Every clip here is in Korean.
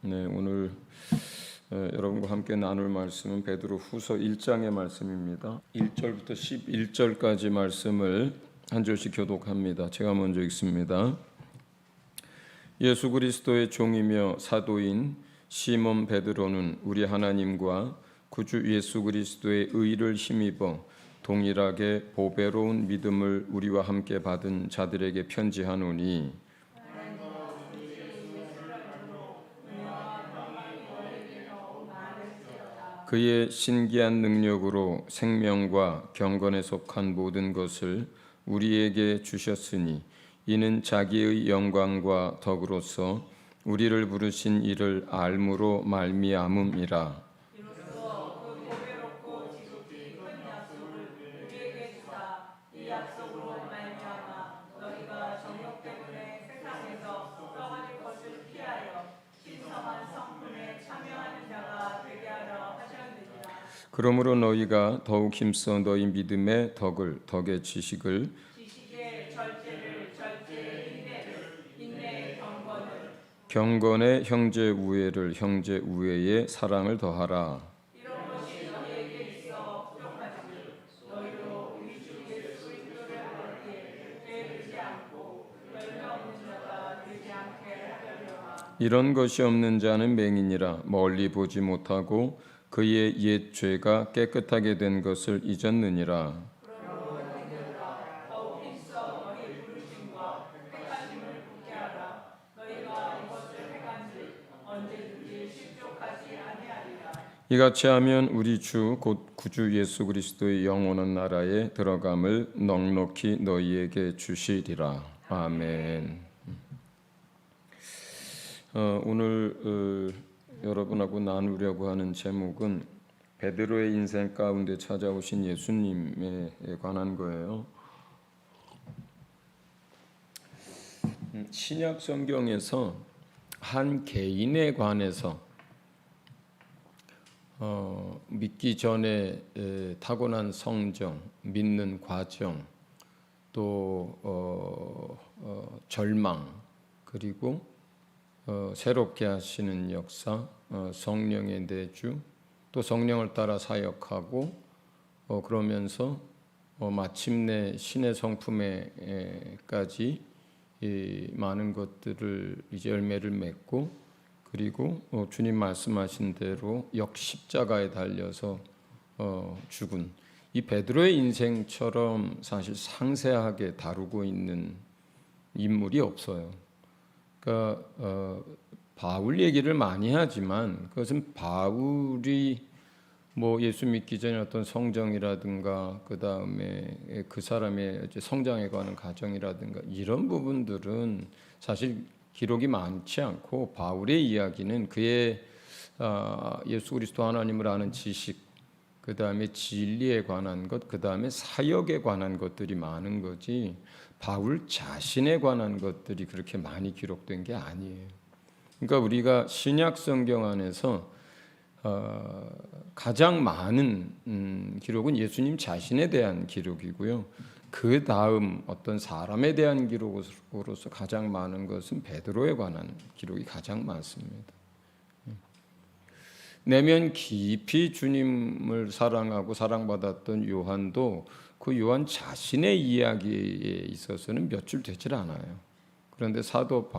네, 오늘 여러분과 함께 나눌 말씀은 베드로후서 1장의 말씀입니다. 1절부터 11절까지 말씀을 한 절씩 교독합니다. 제가 먼저 읽습니다. 예수 그리스도의 종이며 사도인 시몬 베드로는 우리 하나님과 구주 예수 그리스도의 의를 힘입어 동일하게 보배로운 믿음을 우리와 함께 받은 자들에게 편지하노니 그의 신기한 능력으로 생명과 경건에 속한 모든 것을 우리에게 주셨으니 이는 자기의 영광과 덕으로서 우리를 부르신 이를 알므로 말미암음이라. 이로써 그 보배롭고 지극히 큰 약속을 우리에게 주사 이 약속으로 말미암아 너희가 정욕 때문에 세상에서 썩어질 것을 피하여 신성한 성품에 참여하는 자가 되게 하려 하셨느니라. 그러므로 너희가 더욱 힘써 너희 믿음의 덕의 지식을 지식의 절제를 절제의 인내를 인내의 경건의 형제 우애를 형제 우애의 사랑을 더하라. 이런 것이 너희에게 있어 부족하지 너희로 우리 주 예수 그리스도를 할 때에 죄되지 않고 열매 없는 자가 되지 않게 하려니와. 이런 것이 없는 자는 맹인이라 멀리 보지 못하고 그의 옛 죄가 깨끗하게 된 것을 잊었느니라. 그러므로 형제들아 더욱 힘써 너희 부르심과 택하심을 굳게 하라. 너희가 이것을 행한즉 언제든지 실족하지 아니하리라. 이같이 하면 우리 주 곧 구주 예수 그리스도의 영원한 나라에 들어감을 넉넉히 너희에게 주시리라. 아멘. 오늘 여러분하고 나누려고 하는 제목은 베드로의 인생 가운데 찾아오신 예수님에 관한 거예요. 신약 성경에서 한 개인에 관해서 믿기 전에 타고난 성정, 믿는 과정, 또 절망, 그리고 새롭게 하시는 역사, 성령의 내주, 또 성령을 따라 사역하고 그러면서 마침내 신의 성품에까지 많은 것들을 이제 열매를 맺고 그리고 주님 말씀하신 대로 역십자가에 달려서 죽은 이 베드로의 인생처럼 사실 상세하게 다루고 있는 인물이 없어요. 그러니까 바울 얘기를 많이 하지만 그것은 바울이 뭐 예수 믿기 전에 어떤 성정이라든가 그 다음에 그 사람의 성장에 관한 과정이라든가 이런 부분들은 사실 기록이 많지 않고 바울의 이야기는 그의 예수 그리스도 하나님을 아는 지식, 그 다음에 진리에 관한 것, 그 다음에 사역에 관한 것들이 많은 거지 바울 자신에 관한 것들이 그렇게 많이 기록된 게 아니에요. 그러니까 우리가 신약 성경 안에서 가장 많은 기록은 예수님 자신에 대한 기록이고요. 그 다음 어떤 사람에 대한 기록으로서 가장 많은 것은 베드로에 관한 기록이 가장 많습니다. 내면 깊이 주님을 사랑하고 사랑받았던 요한도 그 요한 자신의 이야기에 있어서는 몇 줄 되질 않아요. 그런데 사도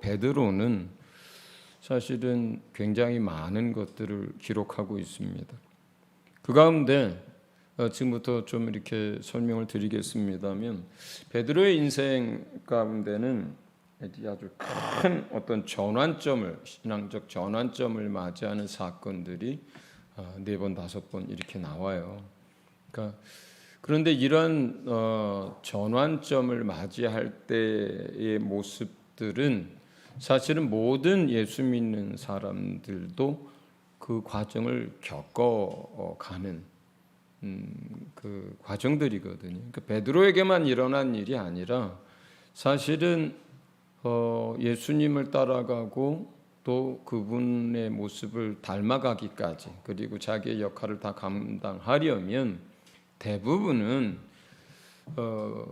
베드로는 사실은 굉장히 많은 것들을 기록하고 있습니다. 그 가운데 지금부터 좀 이렇게 설명을 드리겠습니다면 베드로의 인생 가운데는 아주 큰 어떤 신앙적 전환점을 맞이하는 사건들이 4번, 5번 이렇게 나와요. 그런데 이런 전환점을 맞이할 때의 모습들은 사실은 모든 예수 믿는 사람들도 그 과정을 겪어가는 그 과정들이거든요. 그러니까 베드로에게만 일어난 일이 아니라 사실은 예수님을 따라가고 또 그분의 모습을 닮아가기까지 그리고 자기의 역할을 다 감당하려면 대부분은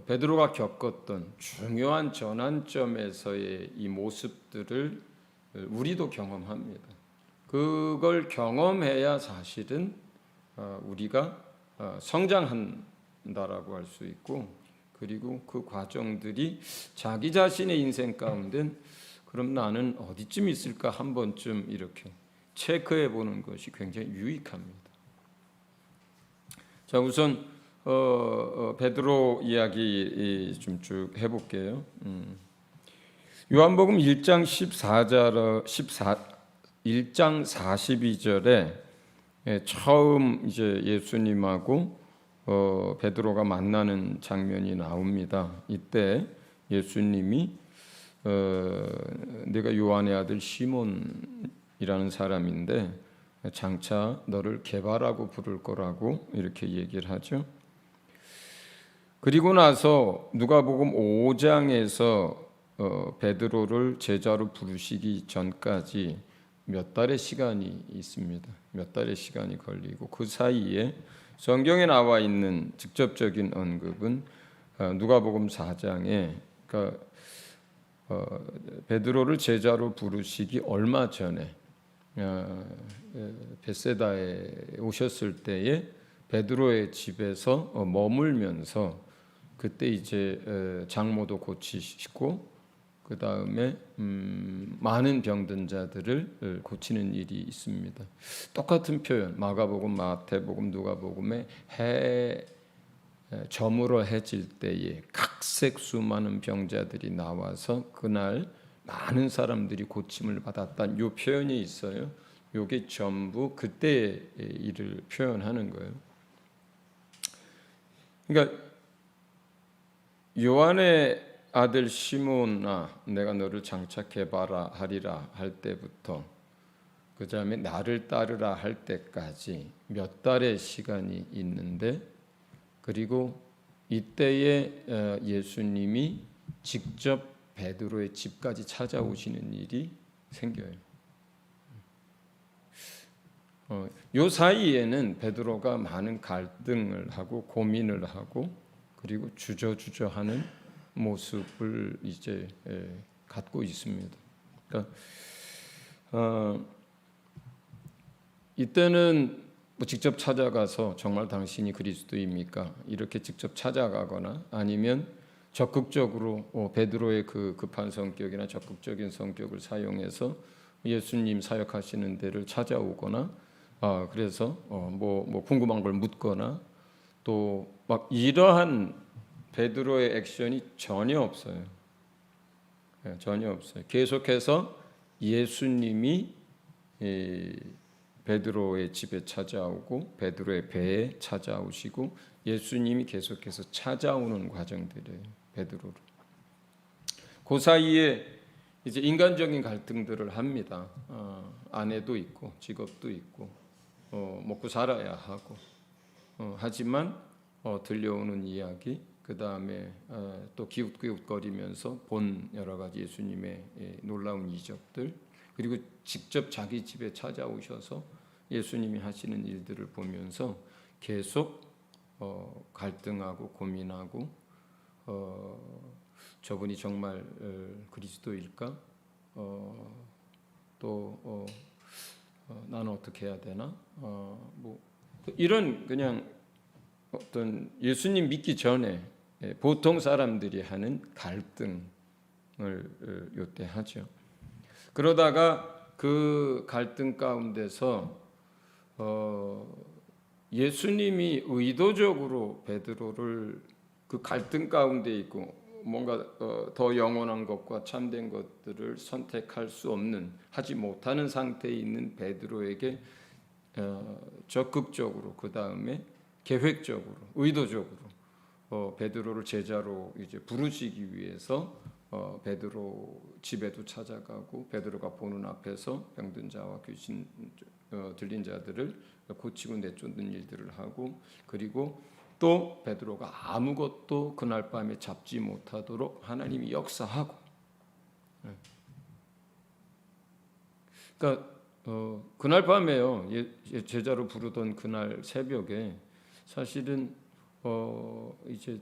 베드로가 겪었던 중요한 전환점에서의 이 모습들을 우리도 경험합니다. 그걸 경험해야 사실은 우리가 성장한다라고 할 수 있고, 그리고 그 과정들이 자기 자신의 인생 가운데 그럼 나는 어디쯤 있을까 한 번쯤 이렇게 체크해 보는 것이 굉장히 유익합니다. 자, 우선 베드로 이야기 좀 쭉 해볼게요. 요한복음 1장 1장 42절에 처음 이제 예수님하고 베드로가 만나는 장면이 나옵니다. 이때 예수님이 내가 요한의 아들 시몬이라는 사람인데 장차 너를 게바라고 부를 거라고 이렇게 얘기를 하죠. 그리고 나서 누가복음 5장에서 베드로를 제자로 부르시기 전까지 몇 달의 시간이 있습니다. 몇 달의 시간이 걸리고 그 사이에 성경에 나와 있는 직접적인 언급은 누가복음 4장에 그러니까 베드로를 제자로 부르시기 얼마 전에 벳세다에 오셨을 때에 베드로의 집에서 머물면서 그때 이제 장모도 고치시고 그 다음에 많은 병든 자들을 고치는 일이 있습니다. 똑같은 표현 마가복음, 마태복음, 누가복음에 저물어 해질 때에 각색 수많은 병자들이 나와서 그날 많은 사람들이 고침을 받았다는 이 표현이 있어요. 이게 전부 그때의 일을 표현하는 거예요. 그러니까 요한의 아들 시몬아 내가 너를 장차 게바라 하리라 할 때부터 그 다음에 나를 따르라 할 때까지 몇 달의 시간이 있는데, 그리고 이때에 예수님이 직접 베드로의 집까지 찾아오시는 일이 생겨요. 요 사이에는 베드로가 많은 갈등을 하고 고민을 하고 그리고 주저주저하는 모습을 이제 갖고 있습니다. 그러니까 이때는 뭐 직접 찾아가서 정말 당신이 그리스도입니까? 이렇게 직접 찾아가거나 아니면 적극적으로 베드로의 그 급한 성격이나 적극적인 성격을 사용해서 예수님 사역하시는 데를 찾아오거나 그래서 뭐 궁금한 걸 묻거나 또 막 이러한 베드로의 액션이 전혀 없어요. 전혀 없어요. 계속해서 예수님이 베드로의 집에 찾아오고 베드로의 배에 찾아오시고 예수님이 계속해서 찾아오는 과정들이에요. 베드로를. 그 사이에 이제 인간적인 갈등들을 합니다. 아내도 있고 직업도 있고 먹고 살아야 하고 하지만 들려오는 이야기 그 다음에 또 기웃기웃거리면서 본 여러 가지 예수님의 놀라운 이적들 그리고 직접 자기 집에 찾아오셔서 예수님이 하시는 일들을 보면서 계속 갈등하고 고민하고 저분이 정말 그리스도일까? 또 나는 어떻게 해야 되나? 뭐 이런 그냥 어떤 예수님 믿기 전에 보통 사람들이 하는 갈등을 요때 하죠. 그러다가 그 갈등 가운데서 예수님이 의도적으로 베드로를 그 갈등 가운데 있고 뭔가 더 영원한 것과 참된 것들을 선택할 수 없는 하지 못하는 상태에 있는 베드로에게 적극적으로 그 다음에 계획적으로 의도적으로 베드로를 제자로 이제 부르시기 위해서 베드로 집에도 찾아가고 베드로가 보는 앞에서 병든 자와 귀신 들린 자들을 고치고 내쫓는 일들을 하고 그리고 또 베드로가 아무것도 그날 밤에 잡지 못하도록 하나님이 역사하고 그러니까 그날 밤에요 제자로 부르던 그날 새벽에 사실은 이제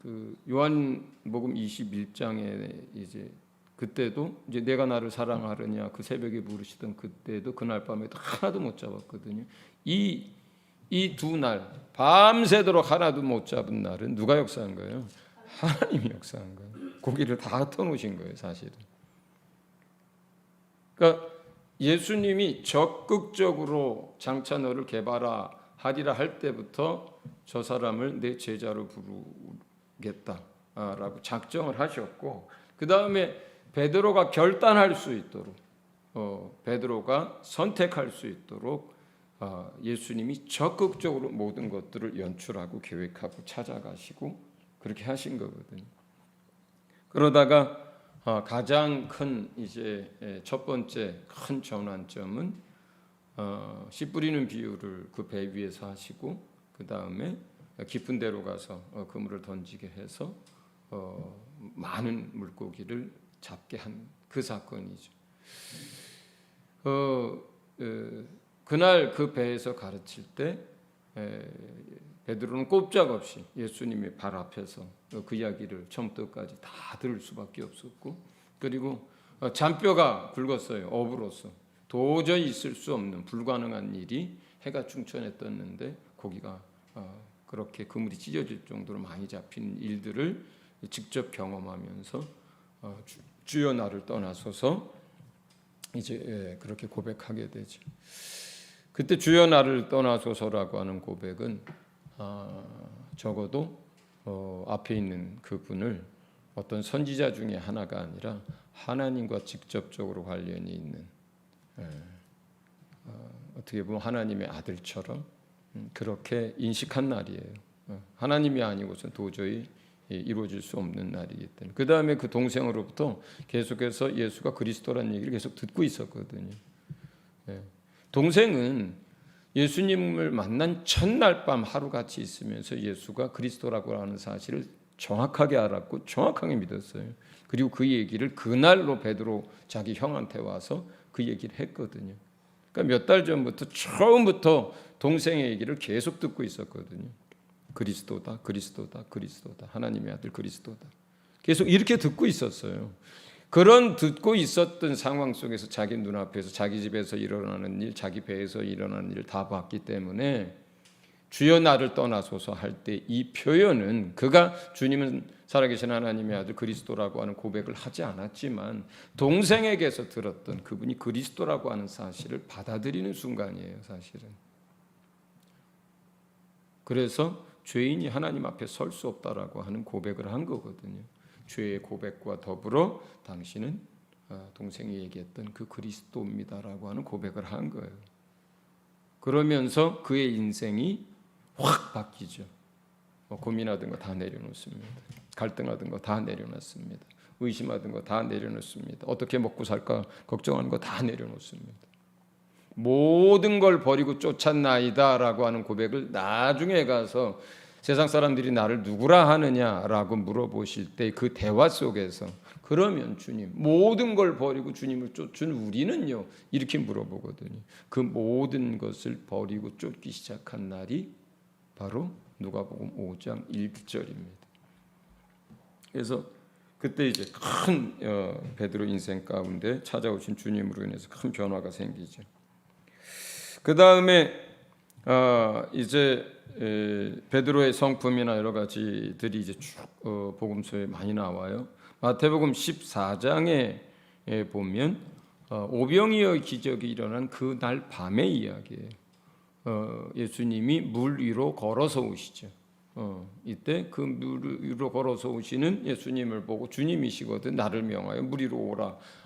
그 요한복음 21장에 이제 그때도 이제 내가 나를 사랑하느냐 그 새벽에 부르시던 그때도 그날 밤에도 하나도 못 잡았거든요. 이 두 날 밤새도록 하나도 못 잡은 날은 누가 역사한 거예요? 하나님이 역사한 거예요. 고기를 다 터놓으신 거예요, 사실은. 그러니까 예수님이 적극적으로 장차 너를 개발하리라 할 때부터 저 사람을 내 제자로 부르겠다라고 작정을 하셨고, 그 다음에 베드로가 결단할 수 있도록, 베드로가 선택할 수 있도록 예수님이 적극적으로 모든 것들을 연출하고 계획하고 찾아가시고 그렇게 하신 거거든요. 그러다가 가장 큰 이제 첫 번째 큰 전환점은 씨 뿌리는 비유를 그 배 위에서 하시고, 그 다음에 깊은 데로 가서 그물을 던지게 해서 많은 물고기를 잡게 한 그 사건이죠. 그날 그 배에서 가르칠 때 베드로는 꼼짝없이 예수님의 발 앞에서 그 이야기를 처음부터까지 다 들을 수밖에 없었고, 그리고 잔뼈가 굵었어요. 어부로서 도저히 있을 수 없는 불가능한 일이 해가 충천에 떴는데 고기가 그렇게 그물이 찢어질 정도로 많이 잡힌 일들을 직접 경험하면서 주여 나를 떠나소서 이제 그렇게 고백하게 되죠. 그때 주여 나를 떠나소서라고 하는 고백은 적어도 앞에 있는 그분을 어떤 선지자 중에 하나가 아니라 하나님과 직접적으로 관련이 있는, 어떻게 보면 하나님의 아들처럼 그렇게 인식한 날이에요. 하나님이 아니고선 도저히 이루어질 수 없는 날이기 때문에. 그 다음에 그 동생으로부터 계속해서 예수가 그리스도라는 얘기를 계속 듣고 있었거든요. 동생은 예수님을 만난 첫날 밤 하루같이 있으면서 예수가 그리스도라고 하는 사실을 정확하게 알았고 정확하게 믿었어요. 그리고 그 얘기를 그날로 베드로 자기 형한테 와서 그 얘기를 했거든요. 그러니까 몇 달 전부터 처음부터 동생의 얘기를 계속 듣고 있었거든요. 그리스도다, 그리스도다, 그리스도다. 하나님의 아들 그리스도다. 계속 이렇게 듣고 있었어요. 그런 듣고 있었던 상황 속에서 자기 눈앞에서 자기 집에서 일어나는 일, 자기 배에서 일어나는 일 다 봤기 때문에 주여 나를 떠나소서 할 때 이 표현은 그가 주님은 살아계신 하나님의 아들 그리스도라고 하는 고백을 하지 않았지만 동생에게서 들었던 그분이 그리스도라고 하는 사실을 받아들이는 순간이에요, 사실은. 그래서 죄인이 하나님 앞에 설 수 없다라고 하는 고백을 한 거거든요. 죄의 고백과 더불어 당신은 동생이 얘기했던 그 그리스도입니다라고 하는 고백을 한 거예요. 그러면서 그의 인생이 확 바뀌죠. 고민하던 거 다 내려놓습니다. 갈등하던 거 다 내려놨습니다. 의심하던 거 다 내려놓습니다. 어떻게 먹고 살까 걱정하는 거 다 내려놓습니다. 모든 걸 버리고 쫓았나이다라고 하는 고백을 나중에 가서 세상 사람들이 나를 누구라 하느냐라고 물어보실 때 그 대화 속에서 그러면 주님 모든 걸 버리고 주님을 쫓은 우리는요 이렇게 물어보거든요. 그 모든 것을 버리고 쫓기 시작한 날이 바로 누가복음 5장 1절입니다. 그래서 그때 이제 큰 베드로 인생 가운데 찾아오신 주님으로 인해서 큰 변화가 생기죠. 그 다음에 이제 베드로의 성품이나 여러 가지들이 이제 쭉 복음서에 많이 나와요. 마태복음 14장에 보면 오병이어의 기적이 일어난 그날 밤의 이야기예요. 예수님이 물 위로 걸어서 오시죠. 이때 그 물 위로 걸어서 오시는 예수님을 보고 주님이시거든 나를 명하여 물 위로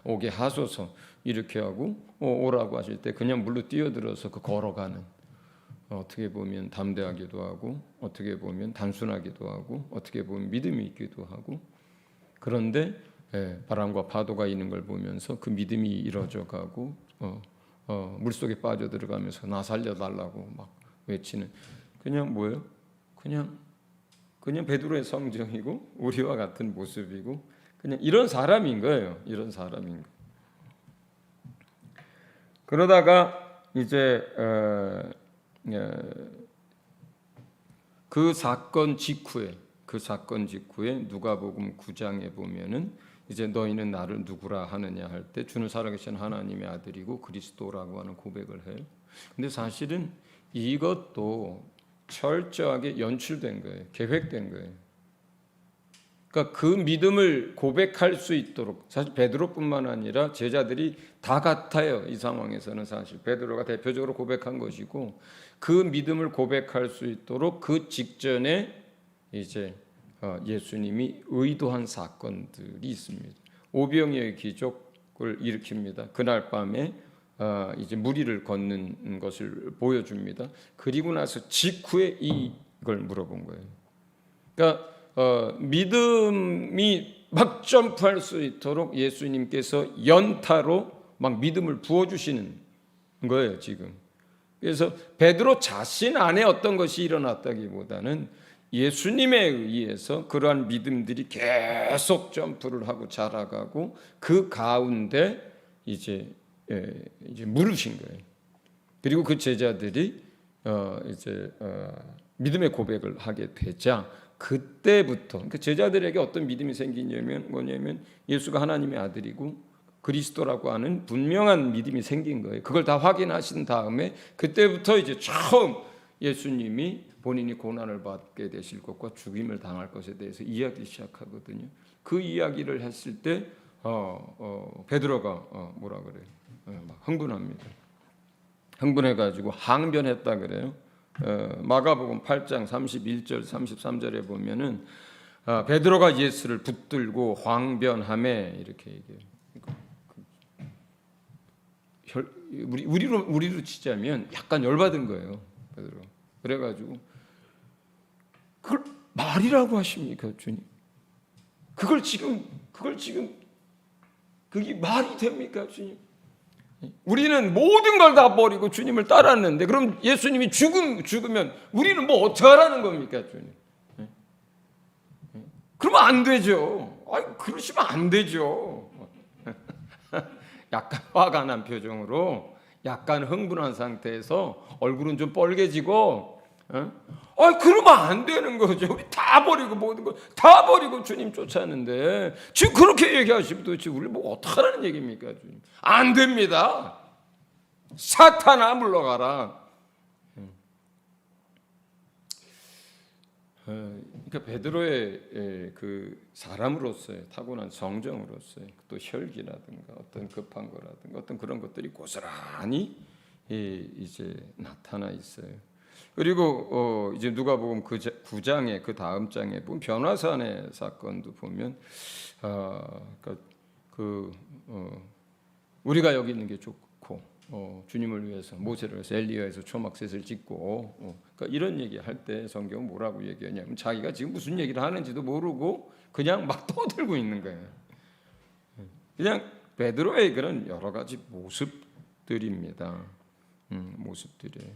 오게 하소서 이렇게 하고 오라고 하실 때 그냥 물로 뛰어들어서 그 걸어가는, 어떻게 보면 담대하기도 하고 어떻게 보면 단순하기도 하고 어떻게 보면 믿음이 있기도 하고, 그런데 바람과 파도가 있는 걸 보면서 그 믿음이 이루어져 가고 물속에 빠져들어가면서 나 살려달라고 막 외치는, 그냥 뭐예요? 그냥 베드로의 성정이고 우리와 같은 모습이고 그냥 이런 사람인 거예요. 이런 사람인 거. 그러다가 이제 그 사건 직후에 누가복음 9장에 보면은 이제 너희는 나를 누구라 하느냐 할 때 주는 살아계신 하나님의 아들이고 그리스도라고 하는 고백을 해요. 근데 사실은 이것도 철저하게 연출된 거예요. 계획된 거예요. 그러니까 그 믿음을 고백할 수 있도록, 사실 베드로뿐만 아니라 제자들이 다 같아요. 이 상황에서는 사실 베드로가 대표적으로 고백한 것이고, 그 믿음을 고백할 수 있도록 그 직전에 이제 예수님이 의도한 사건들이 있습니다. 오병이어의 기적을 일으킵니다. 그날 밤에 이제 무리를 걷는 것을 보여줍니다. 그리고 나서 직후에 이걸 물어본 거예요. 그러니까 믿음이 막 점프할 수 있도록 예수님께서 연타로 막 믿음을 부어주시는 거예요, 지금. 그래서 베드로 자신 안에 어떤 것이 일어났다기보다는 예수님에 의해서 그러한 믿음들이 계속 점프를 하고 자라가고 그 가운데 이제 물으신 거예요. 그리고 그 제자들이 믿음의 고백을 하게 되자 그때부터 그 제자들에게 어떤 믿음이 생기냐면 뭐냐면 예수가 하나님의 아들이고 그리스도라고 하는 분명한 믿음이 생긴 거예요. 그걸 다 확인하신 다음에 그때부터 이제 처음 예수님이 본인이 고난을 받게 되실 것과 죽임을 당할 것에 대해서 이야기 시작하거든요. 그 이야기를 했을 때 베드로가 뭐라 그래요? 막 흥분합니다. 흥분해가지고 항변했다 그래요. 마가복음 8장 31절 33절에 보면은 베드로가 예수를 붙들고 황변하매 이렇게 얘기해요. 우리로 치자면 약간 열받은 거예요, 베드로. 그래가지고 그걸 말이라고 하십니까, 주님? 그걸 지금 그게 말이 됩니까, 주님? 우리는 모든 걸 다 버리고 주님을 따랐는데 그럼 예수님이 죽으면 우리는 뭐 어떡하라는 겁니까, 주님? 그러면 안 되죠. 그러시면 안 되죠. 약간 화가 난 표정으로 약간 흥분한 상태에서 얼굴은 좀 빨개지고 그러면 안 되는 거죠. 우리 다 버리고 모든 거 다 버리고 주님 쫓았는데 지금 그렇게 얘기하시면 도대체 우리 뭐 어떡하라는 얘기입니까, 주님? 안 됩니다. 사탄아 물러가라. 그러니까 베드로의 그 사람으로서의 타고난 성정으로서의 또 혈기라든가 어떤 급한 거라든가 어떤 그런 것들이 고스란히 이제 나타나 있어요. 그리고 이제 누가복음 9장의 그 다음 장에 보면 변화산의 사건도 보면 우리가 여기 있는 게 좋고 주님을 위해서 모세를 위해서 엘리야에서 초막셋을 짓고 그러니까 이런 얘기할 때 성경은 뭐라고 얘기하냐면 자기가 지금 무슨 얘기를 하는지도 모르고 그냥 막 떠들고 있는 거예요. 그냥 베드로의 그런 여러 가지 모습들입니다. 모습들이에요.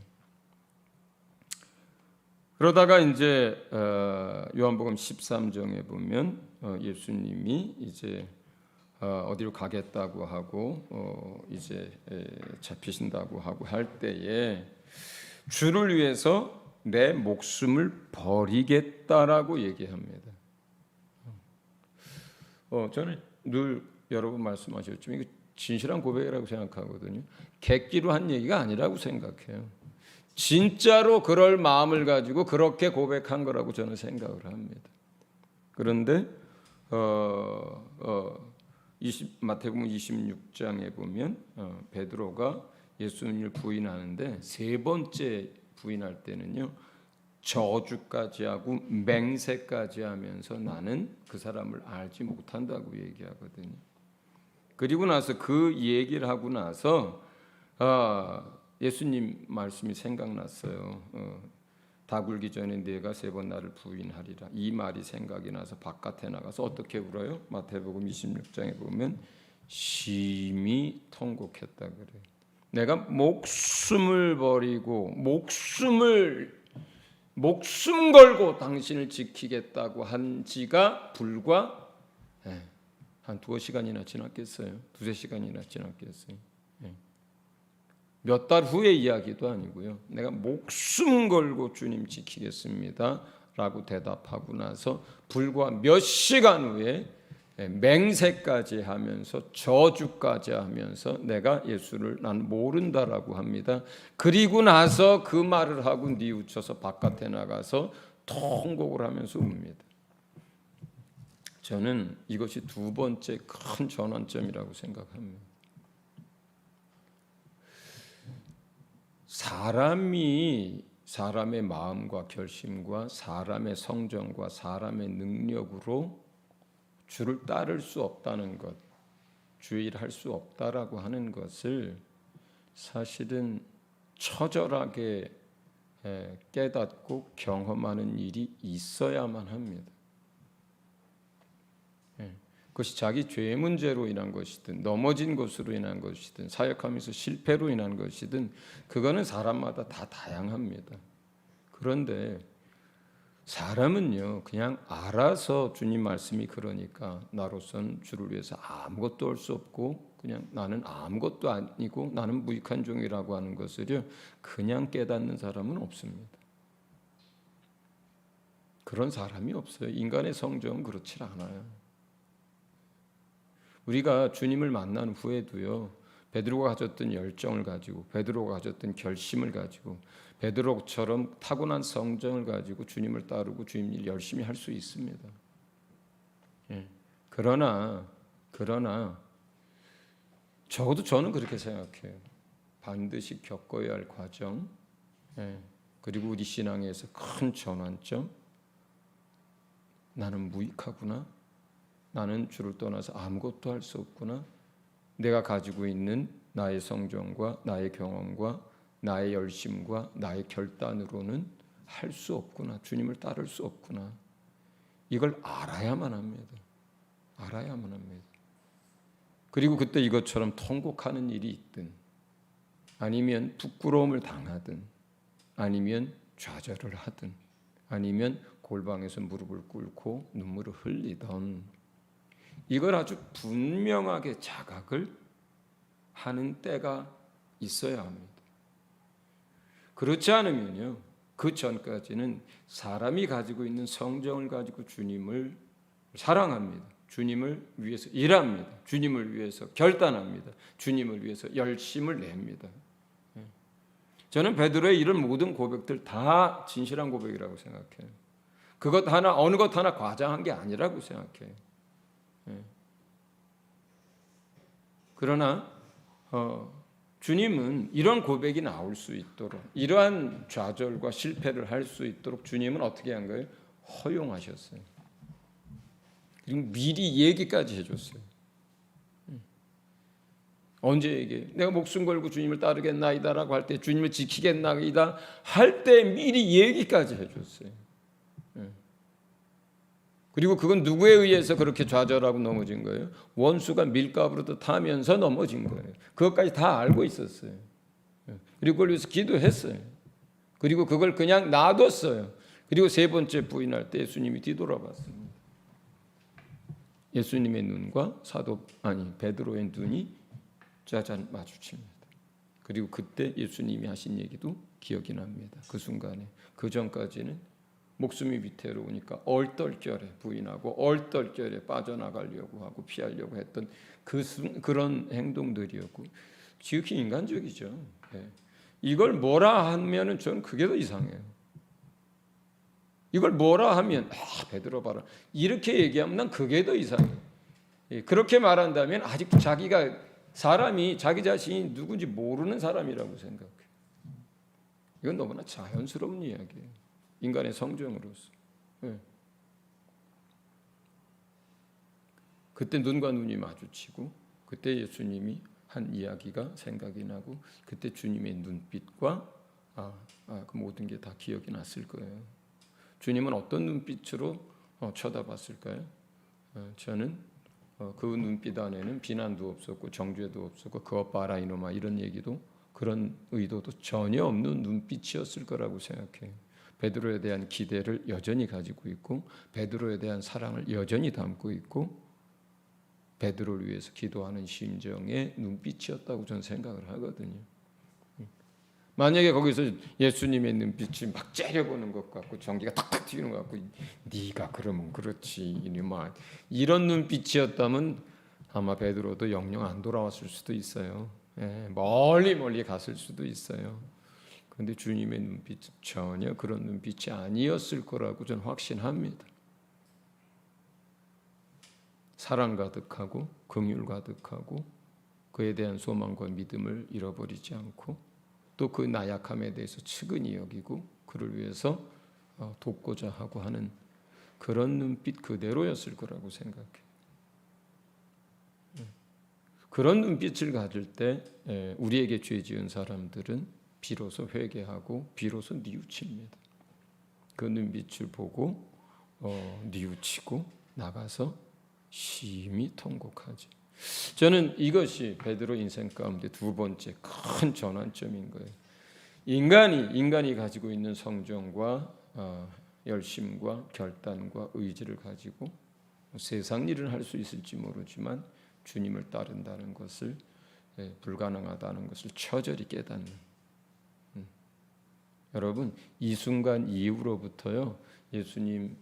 그러다가 이제 요한복음 13장에 보면 예수님이 이제 어디로 가겠다고 하고 이제 잡히신다고 하고 할 때에 주를 위해서 내 목숨을 버리겠다라고 얘기합니다. 저는 늘 여러 번 말씀하셨지만 이거 진실한 고백이라고 생각하거든요. 객기로 한 얘기가 아니라고 생각해요. 진짜로 그럴 마음을 가지고 그렇게 고백한 거라고 저는 생각을 합니다. 그런데 마태복음 26장에 보면 베드로가 예수님을 부인하는데 세 번째 부인할 때는요 저주까지 하고 맹세까지 하면서 나는 그 사람을 알지 못한다고 얘기하거든요. 그리고 나서 그 얘기를 하고 나서 예수님 말씀이 생각났어요. 다 굴기 전에 내가 세 번 나를 부인하리라. 이 말이 생각이 나서 바깥에 나가서 어떻게 울어요? 마태복음 26장에 보면 심히 통곡했다 그래요. 내가 목숨을 버리고 목숨 걸고 당신을 지키겠다고 한 지가 불과 한 2시간이나 지났겠어요. 2-3시간이나 지났겠어요. 몇 달 후의 이야기도 아니고요. 내가 목숨 걸고 주님 지키겠습니다 라고 대답하고 나서 불과 몇 시간 후에 맹세까지 하면서 저주까지 하면서 내가 예수를 난 모른다라고 합니다. 그리고 나서 그 말을 하고 뉘우쳐서 바깥에 나가서 통곡을 하면서 웁니다. 저는 이것이 두 번째 큰 전환점이라고 생각합니다. 사람의 마음과 결심과 사람의 성정과 사람의 능력으로 주를 따를 수 없다는 것, 주의할 수 없다라고 하는 것을 사실은 처절하게 깨닫고 경험하는 일이 있어야만 합니다. 그것이 자기 죄 문제로 인한 것이든 넘어진 것으로 인한 것이든 사역하면서 실패로 인한 것이든 그거는 사람마다 다 다양합니다. 그런데 사람은요 그냥 알아서 주님 말씀이 그러니까 나로선 주를 위해서 아무것도 할 수 없고 그냥 나는 아무것도 아니고 나는 무익한 종이라고 하는 것을요 그냥 깨닫는 사람은 없습니다. 그런 사람이 없어요. 인간의 성정은 그렇지 않아요. 우리가 주님을 만난 후에도요 베드로가 가졌던 열정을 가지고 베드로가 가졌던 결심을 가지고 베드로처럼 타고난 성정을 가지고 주님을 따르고 주님 일 열심히 할 수 있습니다. 그러나 적어도 저는 그렇게 생각해요. 반드시 겪어야 할 과정, 그리고 우리 신앙에서 큰 전환점, 나는 무익하구나, 나는 주를 떠나서 아무것도 할 수 없구나, 내가 가지고 있는 나의 성정과 나의 경험과 나의 열심과 나의 결단으로는 할 수 없구나, 주님을 따를 수 없구나, 이걸 알아야만 합니다. 알아야만 합니다. 그리고 그때 이것처럼 통곡하는 일이 있든 아니면 부끄러움을 당하든 아니면 좌절을 하든 아니면 골방에서 무릎을 꿇고 눈물을 흘리던 이걸 아주 분명하게 자각을 하는 때가 있어야 합니다. 그렇지 않으면요 그 전까지는 사람이 가지고 있는 성정을 가지고 주님을 사랑합니다. 주님을 위해서 일합니다. 주님을 위해서 결단합니다. 주님을 위해서 열심을 냅니다. 저는 베드로의 이런 모든 고백들 다 진실한 고백이라고 생각해요. 그것 하나 어느 것 하나 과장한 게 아니라고 생각해요. 그러나 주님은 이런 고백이 나올 수 있도록 이러한 좌절과 실패를 할 수 있도록 주님은 어떻게 한 거예요? 허용하셨어요. 그리고 미리 얘기까지 해줬어요. 언제 얘기해요? 내가 목숨 걸고 주님을 따르겠나이다라고 할 때 주님을 지키겠나이다 할 때 미리 얘기까지 해줬어요. 그리고 그건 누구에 의해서 그렇게 좌절하고 넘어진 거예요? 원수가 밀가부로 타면서 넘어진 거예요. 그것까지 다 알고 있었어요. 그리고 그걸 위해서 기도했어요. 그리고 그걸 그냥 놔뒀어요. 그리고 세 번째 부인할 때 예수님이 뒤돌아봤습니다. 예수님의 눈과 베드로의 눈이 짜잔 마주칩니다. 그리고 그때 예수님이 하신 얘기도 기억이 납니다. 그 순간에. 그 전까지는 목숨이 위태로우니까 얼떨결에 부인하고 얼떨결에 빠져나가려고 하고 피하려고 했던 그런 행동들이었고 지극히 인간적이죠. 이걸 뭐라 하면은 저는 그게 더 이상해요. 이걸 뭐라 하면 베드로 봐라 이렇게 얘기하면 난 그게 더 이상해요. 그렇게 말한다면 아직 사람이 자기 자신이 누군지 모르는 사람이라고 생각해요. 이건 너무나 자연스러운 이야기예요. 인간의 성정으로서. 그때 눈과 눈이 마주치고 그때 예수님이 한 이야기가 생각이 나고 그때 주님의 눈빛과 그 모든 게 다 기억이 났을 거예요. 주님은 어떤 눈빛으로 쳐다봤을까요? 저는 그 눈빛 안에는 비난도 없었고 정죄도 없었고 그것 봐라 이놈아 이런 얘기도 그런 의도도 전혀 없는 눈빛이었을 거라고 생각해요. 베드로에 대한 기대를 여전히 가지고 있고 베드로에 대한 사랑을 여전히 담고 있고 베드로를 위해서 기도하는 심정의 눈빛이었다고 저는 생각을 하거든요. 만약에 거기서 예수님의 눈빛이 막 째려보는 것 같고 전기가 탁탁 튀는 것 같고 네가 그러면 그렇지 이놈아 이런 눈빛이었다면 아마 베드로도 영영 안 돌아왔을 수도 있어요. 예, 멀리 갔을 수도 있어요. 그런데 주님의 눈빛은 전혀 그런 눈빛이 아니었을 거라고 저는 확신합니다. 사랑 가득하고 긍휼 가득하고 그에 대한 소망과 믿음을 잃어버리지 않고 또 그 나약함에 대해서 측은히 여기고 그를 위해서 돕고자 하고 하는 그런 눈빛 그대로였을 거라고 생각해요. 그런 눈빛을 가질 때 우리에게 죄 지은 사람들은 비로소 회개하고 비로소 뉘우칩니다. 그 눈빛을 보고 뉘우치고 나가서 심히 통곡하지. 저는 이것이 베드로 인생 가운데 두 번째 큰 전환점인 거예요. 인간이 가지고 있는 성정과 열심과 결단과 의지를 가지고 세상 일을 할 수 있을지 모르지만 주님을 따른다는 것을 불가능하다는 것을 처절히 깨닫는 여러분 이 순간 이후로부터요 예수님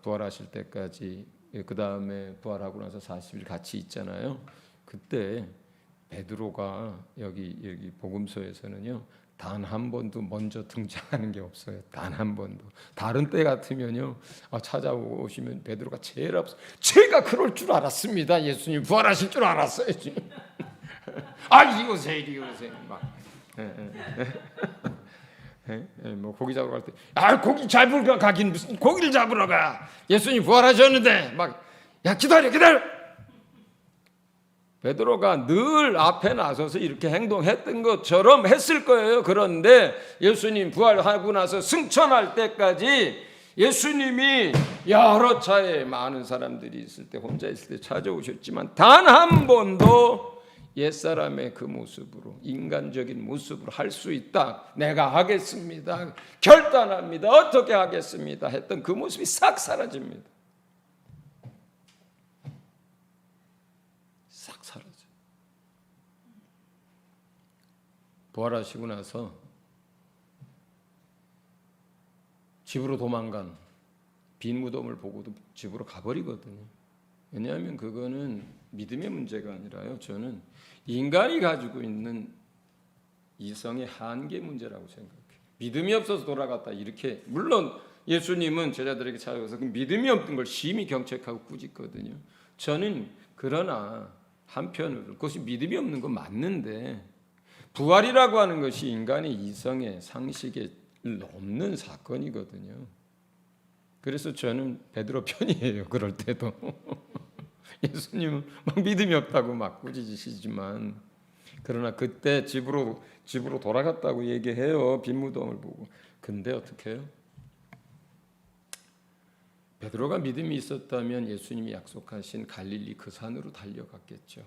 부활하실 때까지 그 다음에 부활하고 나서 40일 같이 있잖아요. 그때 베드로가 여기 복음서에서는요 단 한 번도 먼저 등장하는 게 없어요. 단 한 번도. 다른 때 같으면요 찾아오시면 베드로가 제일 앞서 제가 그럴 줄 알았습니다. 예수님 부활하실 줄 알았어요. 이리 오세요. 막. 뭐 고기 잡으러 갈 때 고기 잡으러 가긴 무슨 고기를 잡으러 가. 예수님 부활하셨는데 막 기다려. 베드로가 늘 앞에 나서서 이렇게 행동했던 것처럼 했을 거예요. 그런데 예수님 부활하고 나서 승천할 때까지 예수님이 여러 차례 많은 사람들이 있을 때 혼자 있을 때 찾아오셨지만 단 한 번도 옛사람의 그 모습으로 인간적인 모습으로 할 수 있다. 내가 하겠습니다. 결단합니다. 어떻게 하겠습니다. 했던 그 모습이 싹 사라집니다. 싹 사라져. 부활하시고 나서 집으로 도망간 빈 무덤을 보고도 집으로 가버리거든요. 왜냐하면 그거는 믿음의 문제가 아니라요. 저는 인간이 가지고 있는 이성의 한계 문제라고 생각해요. 믿음이 없어서 돌아갔다 이렇게 물론 예수님은 제자들에게 찾아가서 그 믿음이 없는 걸 심히 경책하고 꾸짖거든요. 저는 그러나 한편으로 그것이 믿음이 없는 건 맞는데 부활이라고 하는 것이 인간의 이성의 상식에 넘는 사건이거든요. 그래서 저는 베드로 편이에요. 그럴 때도 예수님은 막 믿음이 없다고 막 꾸짖으시지만 그러나 그때 집으로 돌아갔다고 얘기해요. 빈 무덤을 보고. 근데 어떻게 해요? 베드로가 믿음이 있었다면 예수님이 약속하신 갈릴리 그 산으로 달려갔겠죠.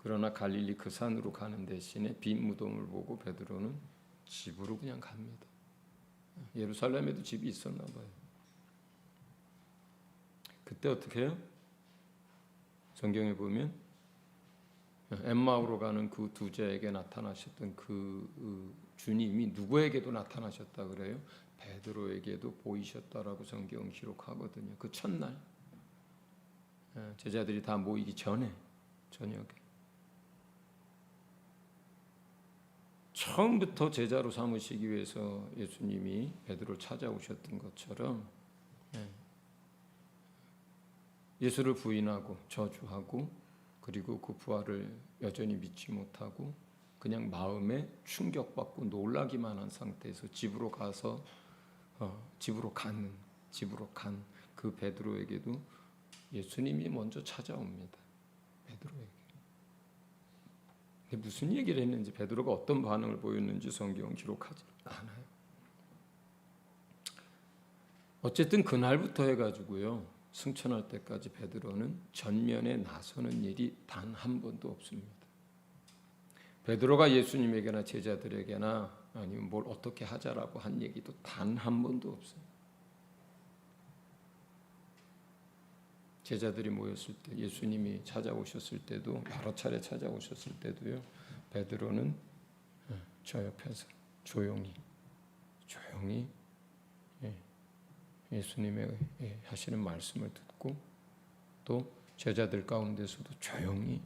그러나 갈릴리 그 산으로 가는 대신에 빈 무덤을 보고 베드로는 집으로 그냥 갑니다. 예루살렘에도 집이 있었나 봐요. 그때 어떻게 해요? 성경에 보면 엠마오로 가는 그 두 자에게 나타나셨던 그 주님이 누구에게도 나타나셨다 그래요? 베드로에게도 보이셨다라고 성경은 기록하거든요. 그 첫날 제자들이 다 모이기 전에 저녁에 처음부터 제자로 삼으시기 위해서 예수님이 베드로를 찾아오셨던 것처럼 예수를 부인하고 저주하고 그리고 그 부활을 여전히 믿지 못하고 그냥 마음에 충격받고 놀라기만 한 상태에서 집으로 간 그 베드로에게도 예수님이 먼저 찾아옵니다. 베드로에게. 근데 무슨 얘기를 했는지 베드로가 어떤 반응을 보였는지 성경은 기록하지 않아요. 어쨌든 그날부터 해가지고요 승천할 때까지 베드로는 전면에 나서는 일이 단 한 번도 없습니다. 베드로가 예수님에게나 제자들에게나 아니면 뭘 어떻게 하자라고 한 얘기도 단 한 번도 없어요. 제자들이 모였을 때 예수님이 찾아오셨을 때도 여러 차례 찾아오셨을 때도요 베드로는 저 옆에서 조용히 예수님의 하시는 말씀을 듣고 또 제자들 가운데서도 조용히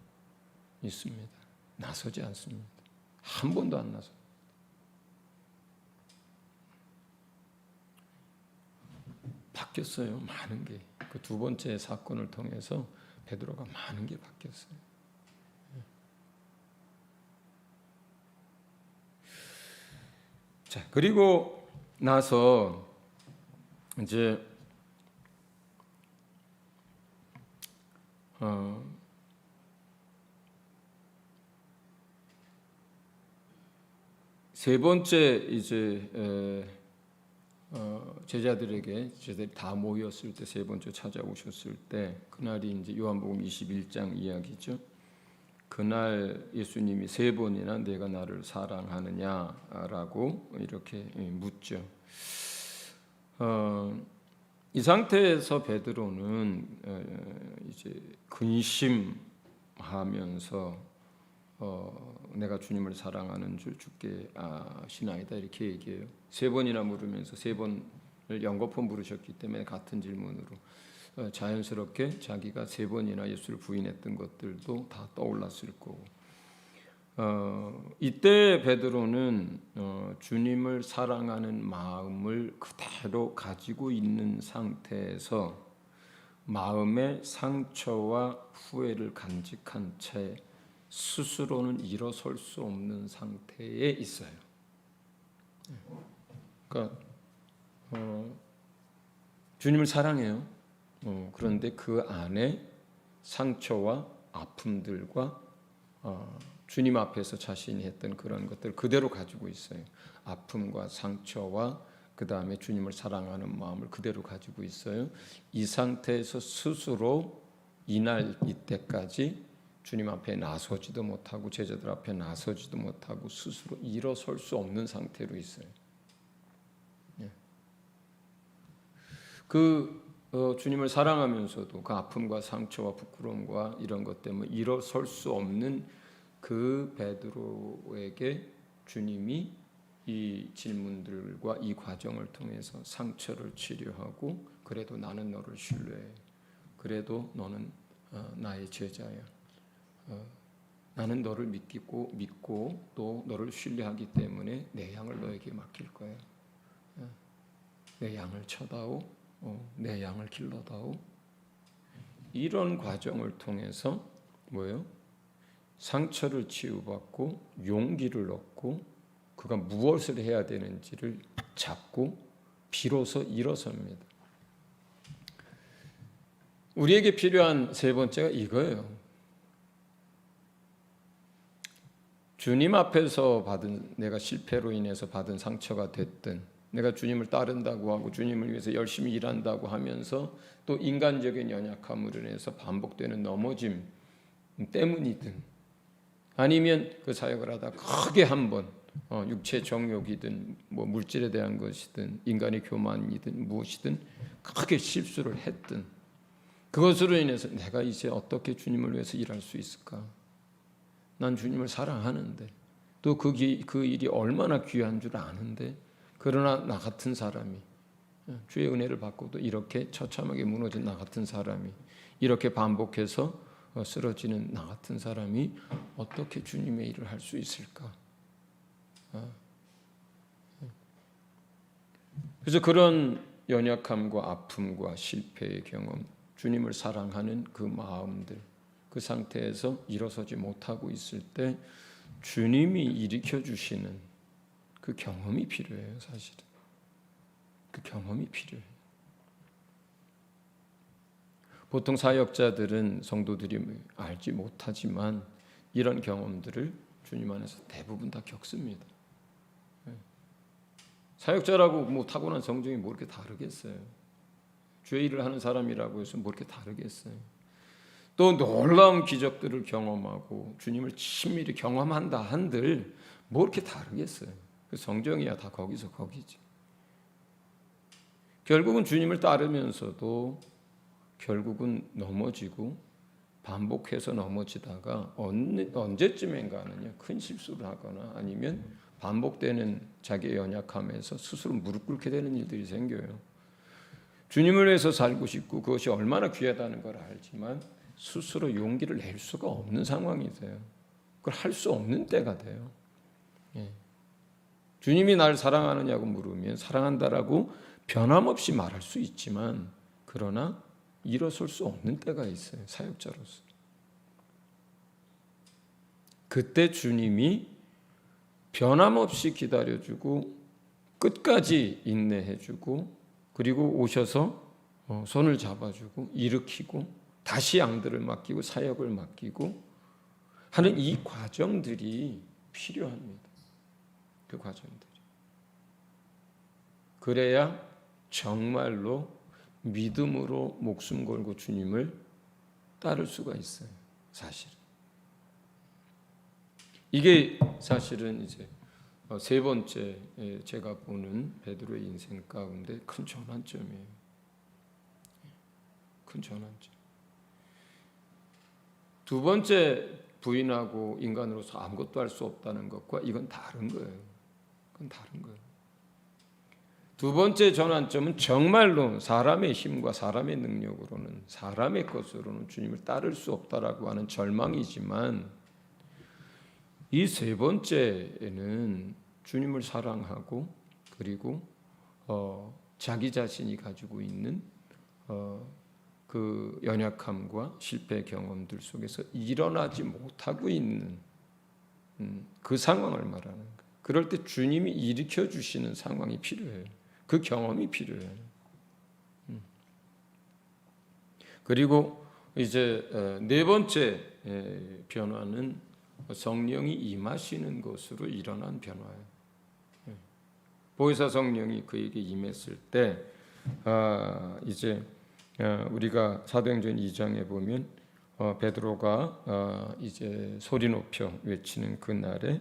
있습니다. 나서지 않습니다. 한 번도 안 나서. 바뀌었어요. 많은 게. 그 두 번째 사건을 통해서 베드로가 많은 게 바뀌었어요. 자, 그리고 나서 이제 세 번째 이제 제자들에게 제자들이 다 모였을 때 세 번째 찾아오셨을 때 그날이 이제 요한복음 21장 이야기죠. 그날 예수님이 세 번이나 내가 나를 사랑하느냐라고 이렇게 묻죠. 이 상태에서 베드로는 이제 근심하면서 내가 주님을 사랑하는 줄 주께 아시나이다 이렇게 얘기해요. 세 번이나 물으면서 세 번을 연거푸 물으셨기 때문에 같은 질문으로 자연스럽게 자기가 세 번이나 예수를 부인했던 것들도 다 떠올랐을 거고 이때 베드로는 주님을 사랑하는 마음을 그대로 가지고 있는 상태에서 마음의 상처와 후회를 간직한 채 스스로는 일어설 수 없는 상태에 있어요. 그러니까 주님을 사랑해요. 그런데 그 안에 상처와 아픔들과 주님 앞에서 자신이 했던 그런 것들 그대로 가지고 있어요. 아픔과 상처와 그 다음에 주님을 사랑하는 마음을 그대로 가지고 있어요. 이 상태에서 스스로 이날 이때까지 주님 앞에 나서지도 못하고 제자들 앞에 나서지도 못하고 스스로 일어설 수 없는 상태로 있어요. 주님을 사랑하면서도 그 아픔과 상처와 부끄러움과 이런 것 때문에 일어설 수 없는 그 베드로에게 주님이 이 질문들과 이 과정을 통해서 상처를 치료하고 그래도 나는 너를 신뢰해. 그래도 너는 나의 제자야. 나는 너를 믿고 또 너를 신뢰하기 때문에 내 양을 너에게 맡길 거야. 내 양을 쳐다오. 내 양을 길러다오. 이런 과정을 통해서 뭐예요? 상처를 치유받고 용기를 얻고 그가 무엇을 해야 되는지를 잡고 비로소 일어섭니다. 우리에게 필요한 세 번째가 이거예요. 주님 앞에서 받은 내가 실패로 인해서 받은 상처가 됐든 내가 주님을 따른다고 하고 주님을 위해서 열심히 일한다고 하면서 또 인간적인 연약함으로 인해서 반복되는 넘어짐 때문이든 아니면 그 사역을 하다 크게 한번 육체 정욕이든 뭐 물질에 대한 것이든 인간의 교만이든 무엇이든 크게 실수를 했든 그것으로 인해서 내가 이제 어떻게 주님을 위해서 일할 수 있을까? 난 주님을 사랑하는데 또 그 일이 얼마나 귀한 줄 아는데 그러나 나 같은 사람이 주의 은혜를 받고도 이렇게 처참하게 무너진 나 같은 사람이 이렇게 반복해서 쓰러지는 나 같은 사람이 어떻게 주님의 일을 할 수 있을까? 그래서 그런 연약함과 아픔과 실패의 경험, 주님을 사랑하는 그 마음들, 그 상태에서 일어서지 못하고 있을 때 주님이 일으켜 주시는 그 경험이 필요해요, 사실은. 그 경험이 필요해요. 보통 사역자들은 성도들이 알지 못하지만 이런 경험들을 주님 안에서 대부분 다 겪습니다. 사역자라고 뭐 타고난 성정이 뭐 이렇게 다르겠어요. 주의 일을 하는 사람이라고 해서 뭐 이렇게 다르겠어요. 또 놀라운 기적들을 경험하고 주님을 친밀히 경험한다 한들 뭐 이렇게 다르겠어요. 그 성정이야 다 거기서 거기지. 결국은 주님을 따르면서도 결국은 넘어지고 반복해서 넘어지다가 언제쯤인가는요 큰 실수를 하거나 아니면 반복되는 자기의 연약함에서 스스로 무릎 꿇게 되는 일들이 생겨요. 주님을 위해서 살고 싶고 그것이 얼마나 귀하다는 걸 알지만 스스로 용기를 낼 수가 없는 상황이 돼요. 그걸 할 수 없는 때가 돼요. 예. 주님이 날 사랑하느냐고 물으면 사랑한다라고 변함없이 말할 수 있지만 그러나 일어설 수 없는 때가 있어요. 사역자로서. 그때 주님이 변함없이 기다려주고 끝까지 인내해주고 그리고 오셔서 손을 잡아주고 일으키고 다시 양들을 맡기고 사역을 맡기고 하는 이 과정들이 필요합니다. 그 과정들이. 그래야 정말로 믿음으로 목숨 걸고 주님을 따를 수가 있어요. 사실은. 이게 사실은 이제 세 번째 제가 보는 베드로의 인생 가운데 큰 전환점이에요. 큰 전환점. 두 번째 부인하고 인간으로서 아무것도 할 수 없다는 것과 이건 다른 거예요. 그건 다른 거예요. 두 번째 전환점은 정말로 사람의 힘과 사람의 능력으로는 사람의 것으로는 주님을 따를 수 없다라고 하는 절망이지만 이 세 번째에는 주님을 사랑하고 그리고 자기 자신이 가지고 있는 그 연약함과 실패 경험들 속에서 일어나지 못하고 있는 그 상황을 말하는 거예요. 그럴 때 주님이 일으켜 주시는 상황이 필요해요. 그 경험이 필요해요. 그리고 이제 네 번째 변화는 성령이 임하시는 것으로 일어난 변화예요. 보혜사 성령이 그에게 임했을 때 이제 우리가 사도행전 2장에 보면 베드로가 이제 소리 높여 외치는 그날에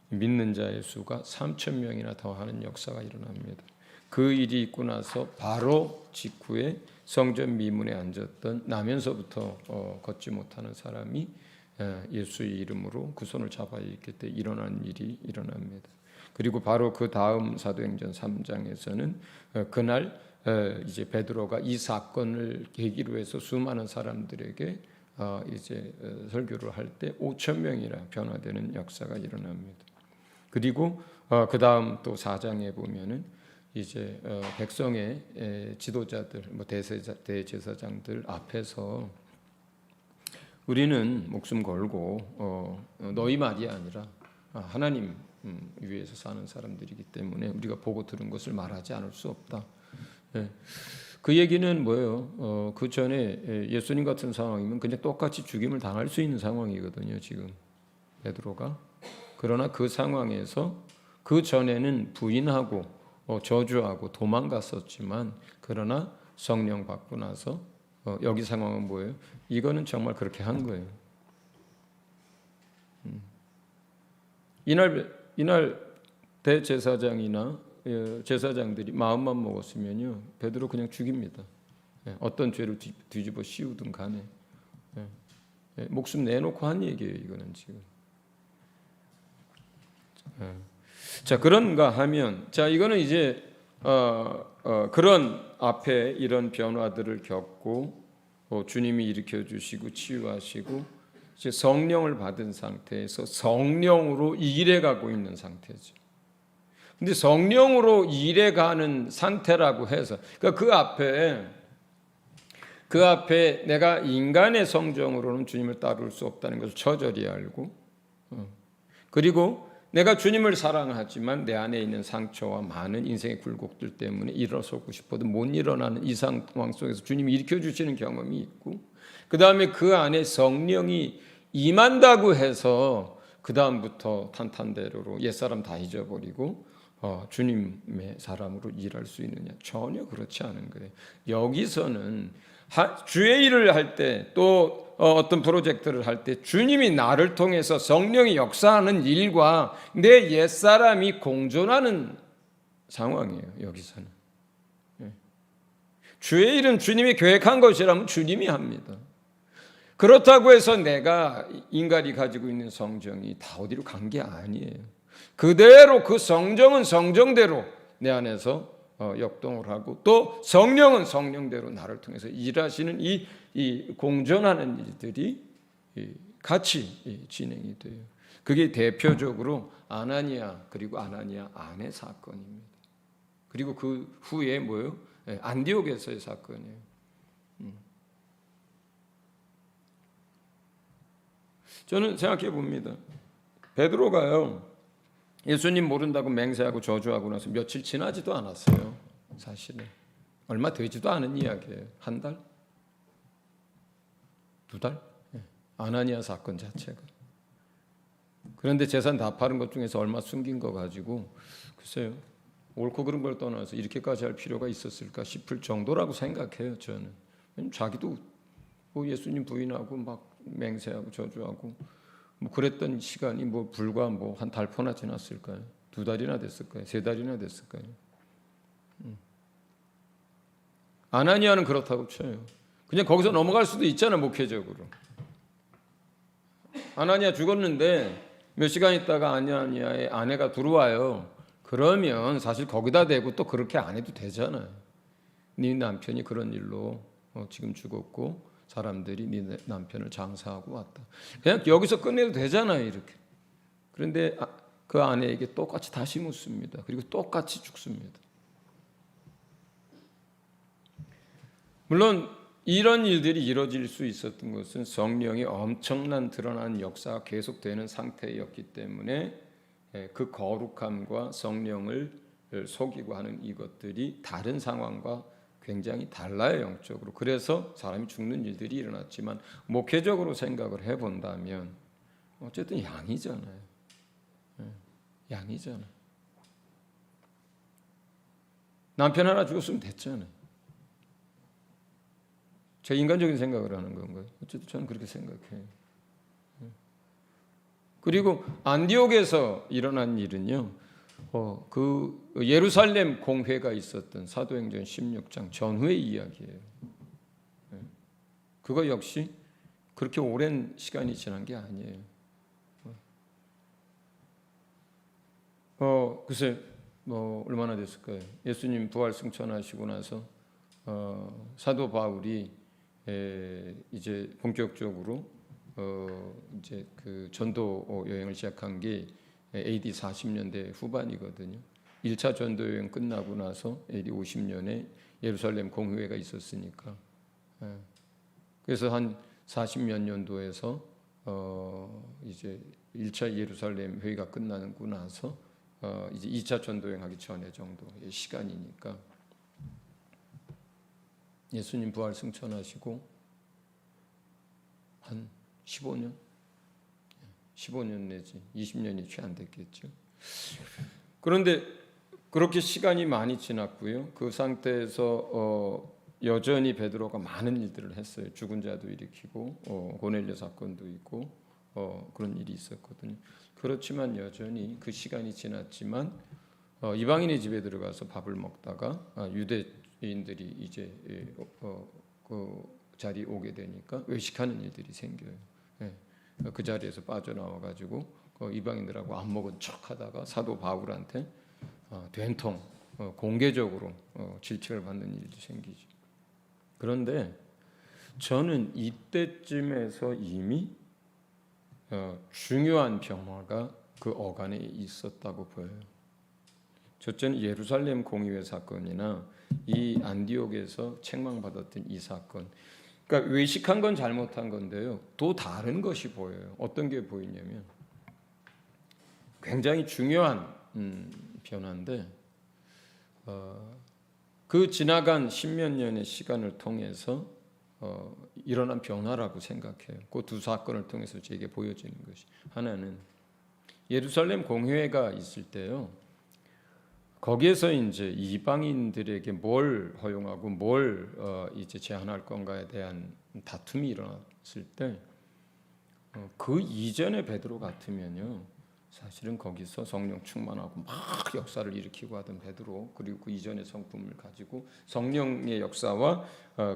믿는 자의 수가 3,000명이나 더하는 역사가 일어납니다. 그 일이 있고 나서 바로 직후에 성전 미문에 앉았던 나면서부터 걷지 못하는 사람이 예수의 이름으로 그 손을 잡아 일으킬 때 일어난 일이 일어납니다. 그리고 바로 그 다음 사도행전 3장에서는 그날 이제 베드로가 이 사건을 계기로 해서 수많은 사람들에게 이제 설교를 할 때 5,000명이나 변화되는 역사가 일어납니다. 그리고 그 다음 또 4장에 보면은 이제 백성의 지도자들, 뭐 대제사장들 앞에서 우리는 목숨 걸고 너희 말이 아니라 하나님 위에서 사는 사람들이기 때문에 우리가 보고 들은 것을 말하지 않을 수 없다. 그 얘기는 뭐예요? 그 전에 예수님 같은 상황이면 그냥 똑같이 죽임을 당할 수 있는 상황이거든요. 지금 베드로가. 그러나 그 상황에서 그 전에는 부인하고 저주하고 도망갔었지만 그러나 성령 받고 나서 여기 상황은 뭐예요? 이거는 정말 그렇게 한 거예요. 이날 대제사장이나 제사장들이 마음만 먹었으면요 베드로 그냥 죽입니다. 어떤 죄를 뒤집어 씌우든 간에 목숨 내놓고 한 얘기예요. 이거는 지금. 자 그런가 하면 자 이거는 이제 그런 앞에 이런 변화들을 겪고 주님이 일으켜 주시고 치유하시고 이제 성령을 받은 상태에서 성령으로 일해가고 있는 상태죠. 근데 성령으로 일해가는 상태라고 해서 그러니까 그 앞에 내가 인간의 성정으로는 주님을 따를 수 없다는 것을 처절히 알고 그리고 내가 주님을 사랑하지만 내 안에 있는 상처와 많은 인생의 굴곡들 때문에 일어서고 싶어도 못 일어나는 이 상황 속에서 주님이 일으켜 주시는 경험이 있고 그 다음에 그 안에 성령이 임한다고 해서 그 다음부터 탄탄대로로 옛사람 다 잊어버리고 주님의 사람으로 일할 수 있느냐? 전혀 그렇지 않은 거예요. 여기서는 주의 일을 할 때 또 어떤 프로젝트를 할 때 주님이 나를 통해서 성령이 역사하는 일과 내 옛사람이 공존하는 상황이에요. 여기서는. 주의 일은 주님이 계획한 것이라면 주님이 합니다. 그렇다고 해서 내가 인간이 가지고 있는 성정이 다 어디로 간 게 아니에요. 그대로 그 성정은 성정대로 내 안에서 역동을 하고 또 성령은 성령대로 나를 통해서 일하시는 이 공존하는 일들이 같이 진행이 돼요. 그게 대표적으로 아나니아 그리고 아나니아 아내 사건입니다. 그리고 그 후에 뭐예요? 안디옥에서의 사건이에요. 저는 생각해 봅니다. 베드로가요, 예수님 모른다고 맹세하고 저주하고 나서 며칠 지나지도 않았어요. 사실은 얼마 되지도 않은 이야기예요. 한 달? 2달? 아나니아 사건 자체가. 그런데 재산 다 파는 것 중에서 얼마 숨긴 거 가지고 글쎄요, 옳고 그른 걸 떠나서 이렇게까지 할 필요가 있었을까 싶을 정도라고 생각해요. 저는. 자기도 뭐 예수님 부인하고 막 맹세하고 저주하고 뭐 그랬던 시간이 뭐 불과 뭐 한 달포나 지났을까요? 2달이나 됐을까요? 3달이나 됐을까요? 아나니아는 그렇다고 쳐요. 그냥 거기서 넘어갈 수도 있잖아요, 목회적으로. 아나니아 죽었는데 몇 시간 있다가 아나니아의 아내가 들어와요. 그러면 사실 거기다 대고 또 그렇게 안 해도 되잖아요. 네 남편이 그런 일로 지금 죽었고 사람들이 네 남편을 장사하고 왔다. 그냥 여기서 끝내도 되잖아요, 이렇게. 그런데 그 아내에게 똑같이 다시 묻습니다. 그리고 똑같이 죽습니다. 물론 이런 일들이 이루어질 수 있었던 것은 성령의 엄청난 드러난 역사가 계속되는 상태였기 때문에 그 거룩함과 성령을 속이고 하는 이것들이 다른 상황과 굉장히 달라요, 영적으로. 그래서 사람이 죽는 일들이 일어났지만 목회적으로 생각을 해본다면 어쨌든 양이잖아요. 양이잖아요. 남편 하나 죽었으면 됐잖아요. 제 인간적인 생각을 하는 건가요? 어쨌든 저는 그렇게 생각해요. 그리고 안디옥에서 일어난 일은요, 그 예루살렘 공회가 있었던 사도행전 16장 전후의 이야기예요. 그거 역시 그렇게 오랜 시간이 지난 게 아니에요. 글쎄 뭐 얼마나 됐을까요? 예수님 부활 승천하시고 나서 사도 바울이 이제 본격적으로 이제 그 전도 여행을 시작한 게 AD 40년대 후반이거든요. 1차 전도 여행 끝나고 나서 AD 50년에 예루살렘 공회가 있었으니까. 그래서 한 40몇 년도에서 이제 1차 예루살렘 회의가 끝나고 나서 이제 2차 전도 여행하기 전에 정도의 시간이니까 예수님 부활 승천하시고 한 15년 내지 20년이 채 안 됐겠죠. 그런데 그렇게 시간이 많이 지났고요. 그 상태에서 여전히 베드로가 많은 일들을 했어요. 죽은 자도 일으키고 고넬료 사건도 있고 그런 일이 있었거든요. 그렇지만 여전히 그 시간이 지났지만 이방인의 집에 들어가서 밥을 먹다가 유대인들이 이제 그 자리에 오게 되니까 외식하는 일들이 생겨요. 그 자리에서 빠져나와 가지고 이방인들하고 안 먹은 척하다가 사도 바울한테 된통 공개적으로 질책을 받는 일도 생기죠. 그런데 저는 이때쯤에서 이미 중요한 변화가 그 어간에 있었다고 보여요. 첫째는 예루살렘 공의회 사건이나 이 안디옥에서 책망받았던 이 사건. 그러니까 외식한 건 잘못한 건데요. 또 다른 것이 보여요. 어떤 게 보이냐면 굉장히 중요한 변화인데 그 지나간 10몇 년의 시간을 통해서 일어난 변화라고 생각해요. 그 두 사건을 통해서 제게 보여지는 것이 하나는 예루살렘 공회가 있을 때요. 거기에서 이제 이방인들에게 뭘 허용하고 뭘 이제 제한할 건가에 대한 다툼이 일어났을 때 그 이전에 베드로 같으면요. 사실은 거기서 성령 충만하고 막 역사를 일으키고 하던 베드로 그리고 그 이전의 성품을 가지고 성령의 역사와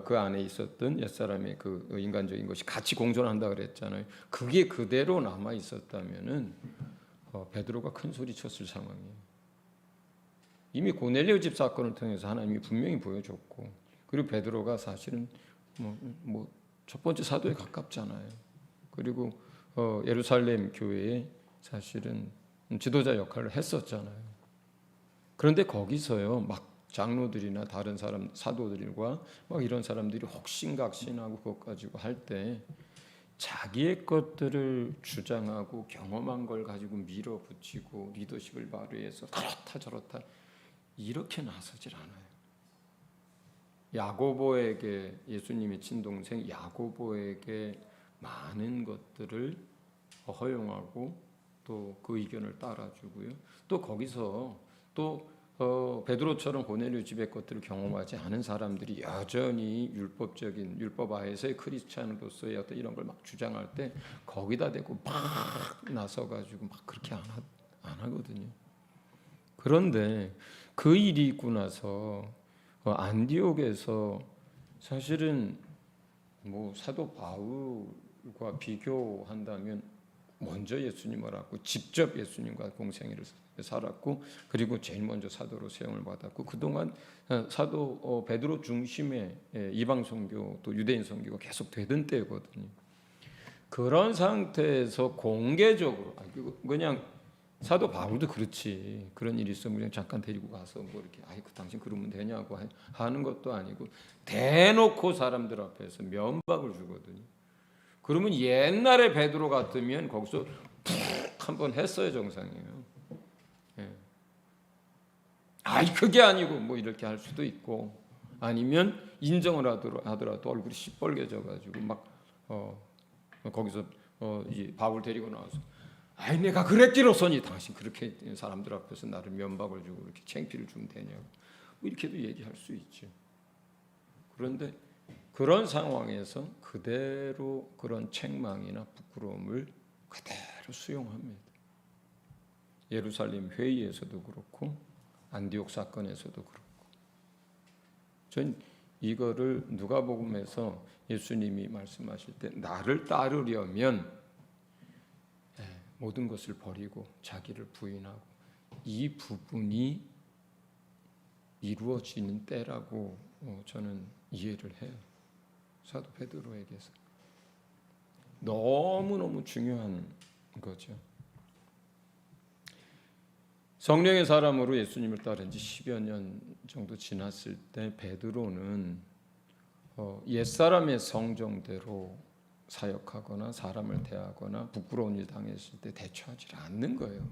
그 안에 있었던 옛사람의 그 인간적인 것이 같이 공존한다 그랬잖아요. 그게 그대로 남아 있었다면은 베드로가 큰 소리 쳤을 상황이에요. 이미 고넬료 집 사건을 통해서 하나님이 분명히 보여줬고, 그리고 베드로가 사실은 첫 번째 사도에 가깝잖아요. 그리고 예루살렘 교회에 사실은 지도자 역할을 했었잖아요. 그런데 거기서요, 막 장로들이나 다른 사람, 사도들과 막 이런 사람들이 혹신각신하고 그것 가지고 할 때 자기의 것들을 주장하고 경험한 걸 가지고 밀어붙이고 리더십을 발휘해서 그렇다 저렇다 이렇게 나서질 않아요. 야고보에게, 예수님의 친동생 야고보에게 많은 것들을 허용하고 또 그 의견을 따라주고요. 또 거기서 또 베드로처럼 고넬료 집의 것들을 경험하지 않은 사람들이 여전히 율법적인 율법 하에서의 크리스찬으로서의 어떤 이런 걸 막 주장할 때 거기다 대고 막 나서 가지고 막 그렇게 안 하거든요. 그런데 그 일이 있고 나서 안디옥에서 사실은 사도 바울과 비교한다면 먼저 예수님을 알았고 직접 예수님과 공생애를 살았고, 그리고 제일 먼저 사도로 세움을 받았고, 그동안 사도 베드로 중심의 이방 선교 또 유대인 선교가 계속 되던 때거든요. 그런 상태에서 공개적으로 그냥 사도 바울도 그렇지, 그런 일이 있으면 그냥 잠깐 데리고 가서 이렇게 당신 그러면 되냐고 하는 것도 아니고 대놓고 사람들 앞에서 면박을 주거든요. 그러면 옛날에 베드로 같으면 거기서 푹 한번 했어야 정상이에요. 그게 아니고 이렇게 할 수도 있고, 아니면 인정을 하더라도 얼굴이 시뻘개져 가지고 막 거기서 이 바울 데리고 나와서 내가 그랬기로서니 당신 그렇게 사람들 앞에서 나를 면박을 주고 이렇게 창피를 주면 되냐고 이렇게도 얘기할 수 있죠. 그런데 그런 상황에서 그대로 그런 책망이나 부끄러움을 그대로 수용합니다. 예루살렘 회의에서도 그렇고 안디옥 사건에서도 그렇고. 전 이거를 누가복음에서 예수님이 말씀하실 때 나를 따르려면 모든 것을 버리고 자기를 부인하고 이 부분이 이루어지는 때라고 저는 이해를 해요. 사도 베드로에게서 너무너무 중요한 거죠. 성령의 사람으로 예수님을 따른 지 10여 년 정도 지났을 때 베드로는 옛사람의 성정대로 사역하거나 사람을 대하거나 부끄러운 일 당했을 때 대처하지 않는 거예요.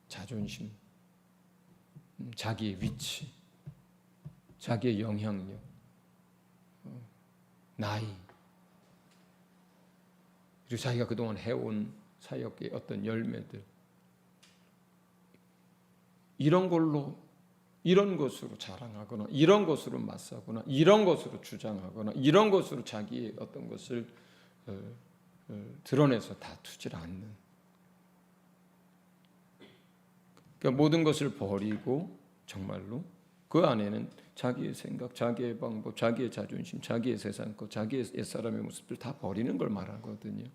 자존심, 자기의 위치, 자기의 영향력, 나이, 그리고 자기가 그동안 해온 사역의 어떤 열매들, 이런 걸로, 이런 것으로 자랑하거나 이런 것으로 맞서거나 이런 것으로 주장하거나 이런 것으로 자기의 어떤 것을 드러내서 다투질 않는, 그러니까 모든 것을 버리고 정말로 그 안에는 자기의 생각, 자기의 방법, 자기의 자존심, 자기의 세상것, 자기의 옛사람의 모습들 다 버리는 걸 말하거든요.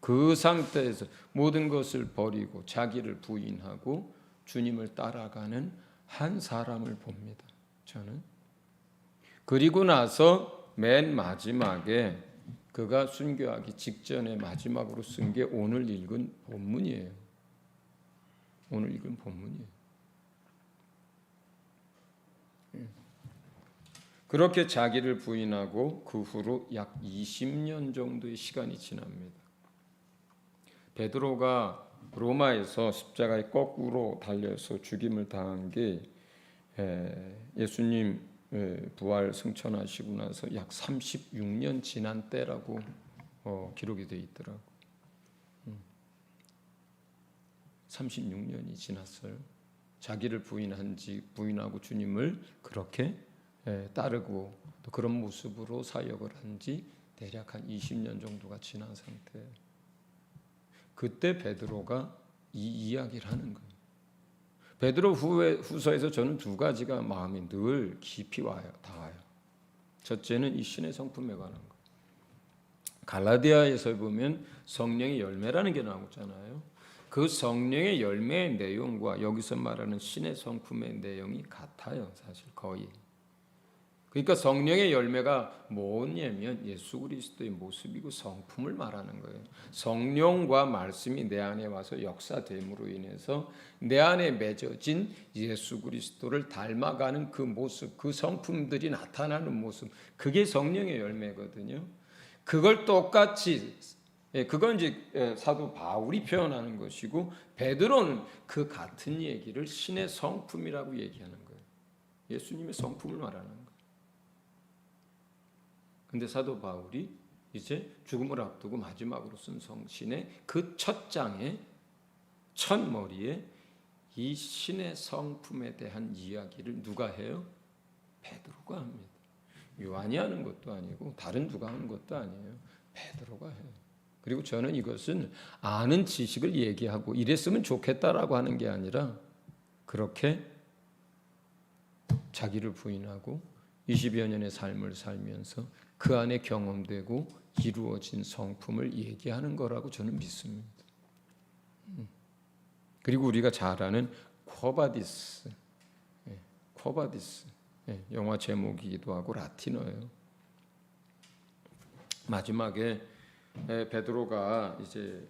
그 상태에서 모든 것을 버리고 자기를 부인하고 주님을 따라가는 한 사람을 봅니다. 저는. 그리고 나서 맨 마지막에 그가 순교하기 직전에 마지막으로 쓴 게 오늘 읽은 본문이에요. 오늘 읽은 본문이에요. 그렇게 자기를 부인하고 그 후로 약 20년 정도의 시간이 지납니다. 베드로가 로마에서 십자가에 거꾸로 달려서 죽임을 당한 게 예수님 부활 승천하시고 나서 약 36년 지난 때라고 기록이 되어 있더라고. 36년이 지났어요. 자기를 부인하고 주님을 그렇게 따르고 또 그런 모습으로 사역을 한 지 대략 한 20년 정도가 지난 상태예요. 그때 베드로가 이 이야기를 하는 거예요. 베드로 후서에서 저는 두 가지가 마음이 늘 깊이 닿아요. 첫째는 이 신의 성품에 관한 거. 갈라디아에서 보면 성령의 열매라는 게 나오잖아요. 그 성령의 열매의 내용과 여기서 말하는 신의 성품의 내용이 같아요. 사실 거의. 그러니까 성령의 열매가 뭐냐면 예수 그리스도의 모습이고 성품을 말하는 거예요. 성령과 말씀이 내 안에 와서 역사됨으로 인해서 내 안에 맺어진 예수 그리스도를 닮아가는 그 모습, 그 성품들이 나타나는 모습, 그게 성령의 열매거든요. 그걸 똑같이, 그건 이제 사도 바울이 표현하는 것이고, 베드로는 그 같은 얘기를 신의 성품이라고 얘기하는 거예요. 예수님의 성품을 말하는 거예요. 근데 사도 바울이 이제 죽음을 앞두고 마지막으로 쓴 성신의 그 첫 장에, 첫 머리에 이 신의 성품에 대한 이야기를 누가 해요? 베드로가 합니다. 요한이 하는 것도 아니고 다른 누가 하는 것도 아니에요. 베드로가 해요. 그리고 저는 이것은 아는 지식을 얘기하고 이랬으면 좋겠다라고 하는 게 아니라 그렇게 자기를 부인하고 20여 년의 삶을 살면서 그 안에 경험되고 이루어진 성품을 얘기하는 거라고 저는 믿습니다. 그리고 우리가 잘 아는 쿼바디스, 쿼바디스, 영화 제목이기도 하고 라틴어예요. 마지막에 베드로가 이제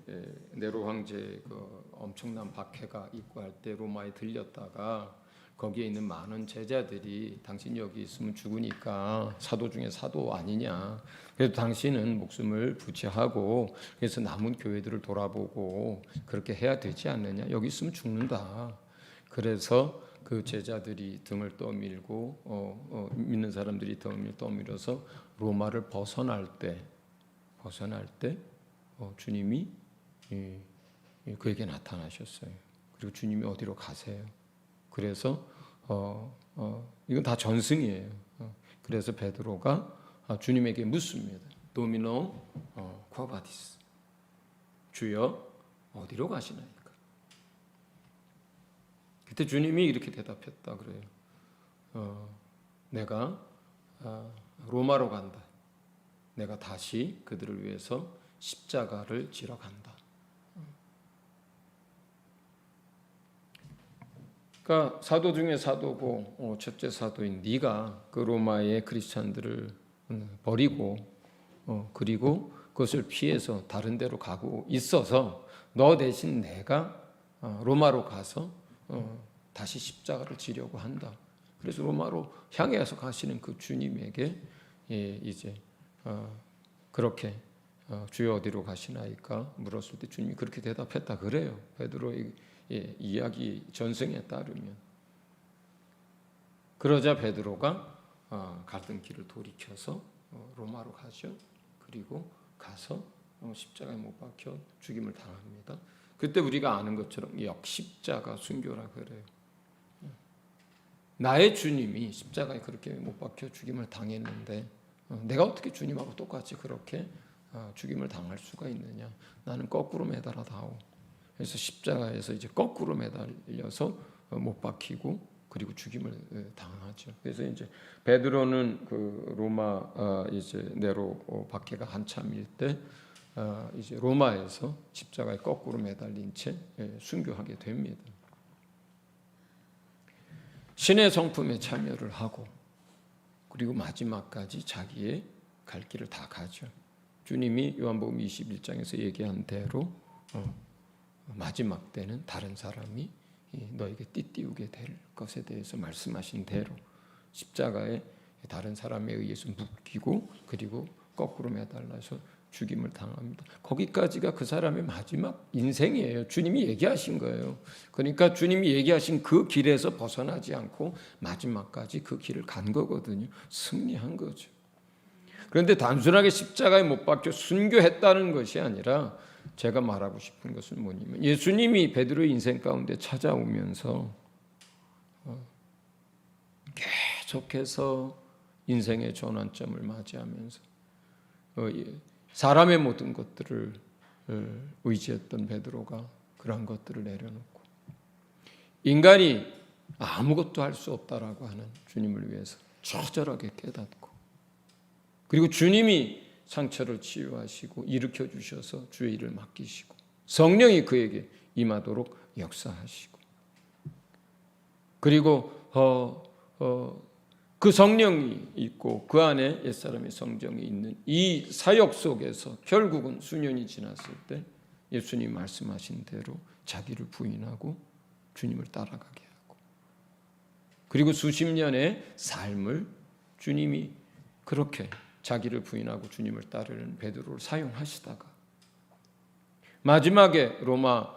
네로 황제 그 엄청난 박해가 있고 할 때 로마에 들렸다가 거기에 있는 많은 제자들이 당신 여기 있으면 죽으니까 사도 중에 사도 아니냐. 그래도 당신은 목숨을 부지하고 그래서 남은 교회들을 돌아보고 그렇게 해야 되지 않느냐. 여기 있으면 죽는다. 그래서 그 제자들이 등을 떠밀고 믿는 사람들이 등을 떠밀어서 로마를 벗어날 때 주님이 그에게 나타나셨어요. 그리고 주님이 어디로 가세요? 그래서 이건 다 전승이에요. 그래서 베드로가 주님에게 묻습니다. 도미노 쿼바디스, 주여 어디로 가시나이까? 그때 주님이 이렇게 대답했다 그래요. 내가 로마로 간다. 내가 다시 그들을 위해서 십자가를 지러 간다. 그러니까 사도 중에 사도고 첫째 사도인 네가 그 로마의 크리스찬들을 버리고 그리고 그것을 피해서 다른 데로 가고 있어서 너 대신 내가 로마로 가서 다시 십자가를 지려고 한다. 그래서 로마로 향해서 가시는 그 주님에게 이제 그렇게 주여 어디로 가시나이까 물었을 때 주님이 그렇게 대답했다 그래요. 베드로의 이야기 전승에 따르면. 그러자 베드로가 갔던 길을 돌이켜서 로마로 가죠. 그리고 가서 십자가에 못 박혀 죽임을 당합니다. 그때 우리가 아는 것처럼 역십자가 순교라 그래요. 나의 주님이 십자가에 그렇게 못 박혀 죽임을 당했는데 내가 어떻게 주님하고 똑같이 그렇게 죽임을 당할 수가 있느냐. 나는 거꾸로 매달아다오. 그래서 십자가에서 이제 거꾸로 매달려서 못 박히고 그리고 죽임을 당하죠. 그래서 이제 베드로는 그 로마 이제 네로 박해가 한참일 때 이제 로마에서 십자가에 거꾸로 매달린 채 순교하게 됩니다. 신의 성품에 참여를 하고 그리고 마지막까지 자기의 갈 길을 다 가죠. 주님이 요한복음 21장에서 얘기한 대로 마지막 때는 다른 사람이 너에게 띠띠우게 될 것에 대해서 말씀하신 대로 십자가에 다른 사람에 의해서 묶이고 그리고 거꾸로 매달려서 죽임을 당합니다. 거기까지가 그 사람의 마지막 인생이에요. 주님이 얘기하신 거예요. 그러니까 주님이 얘기하신 그 길에서 벗어나지 않고 마지막까지 그 길을 간 거거든요. 승리한 거죠. 그런데 단순하게 십자가에 못 박혀 순교했다는 것이 아니라 제가 말하고 싶은 것은 뭐냐면 예수님이 베드로의 인생 가운데 찾아오면서 계속해서 인생의 전환점을 맞이하면서 사람의 모든 것들을 의지했던 베드로가 그런 것들을 내려놓고 인간이 아무것도 할 수 없다라고 하는 주님을 위해서 처절하게 깨닫고 그리고 주님이 상처를 치유하시고 일으켜 주셔서 주의 일을 맡기시고 성령이 그에게 임하도록 역사하시고 그리고 그 성령이 있고 그 안에 옛사람의 성정이 있는 이 사역 속에서 결국은 수년이 지났을 때 예수님 말씀하신 대로 자기를 부인하고 주님을 따라가게 하고 그리고 수십 년의 삶을 주님이 그렇게 자기를 부인하고 주님을 따르는 베드로를 사용하시다가 마지막에 로마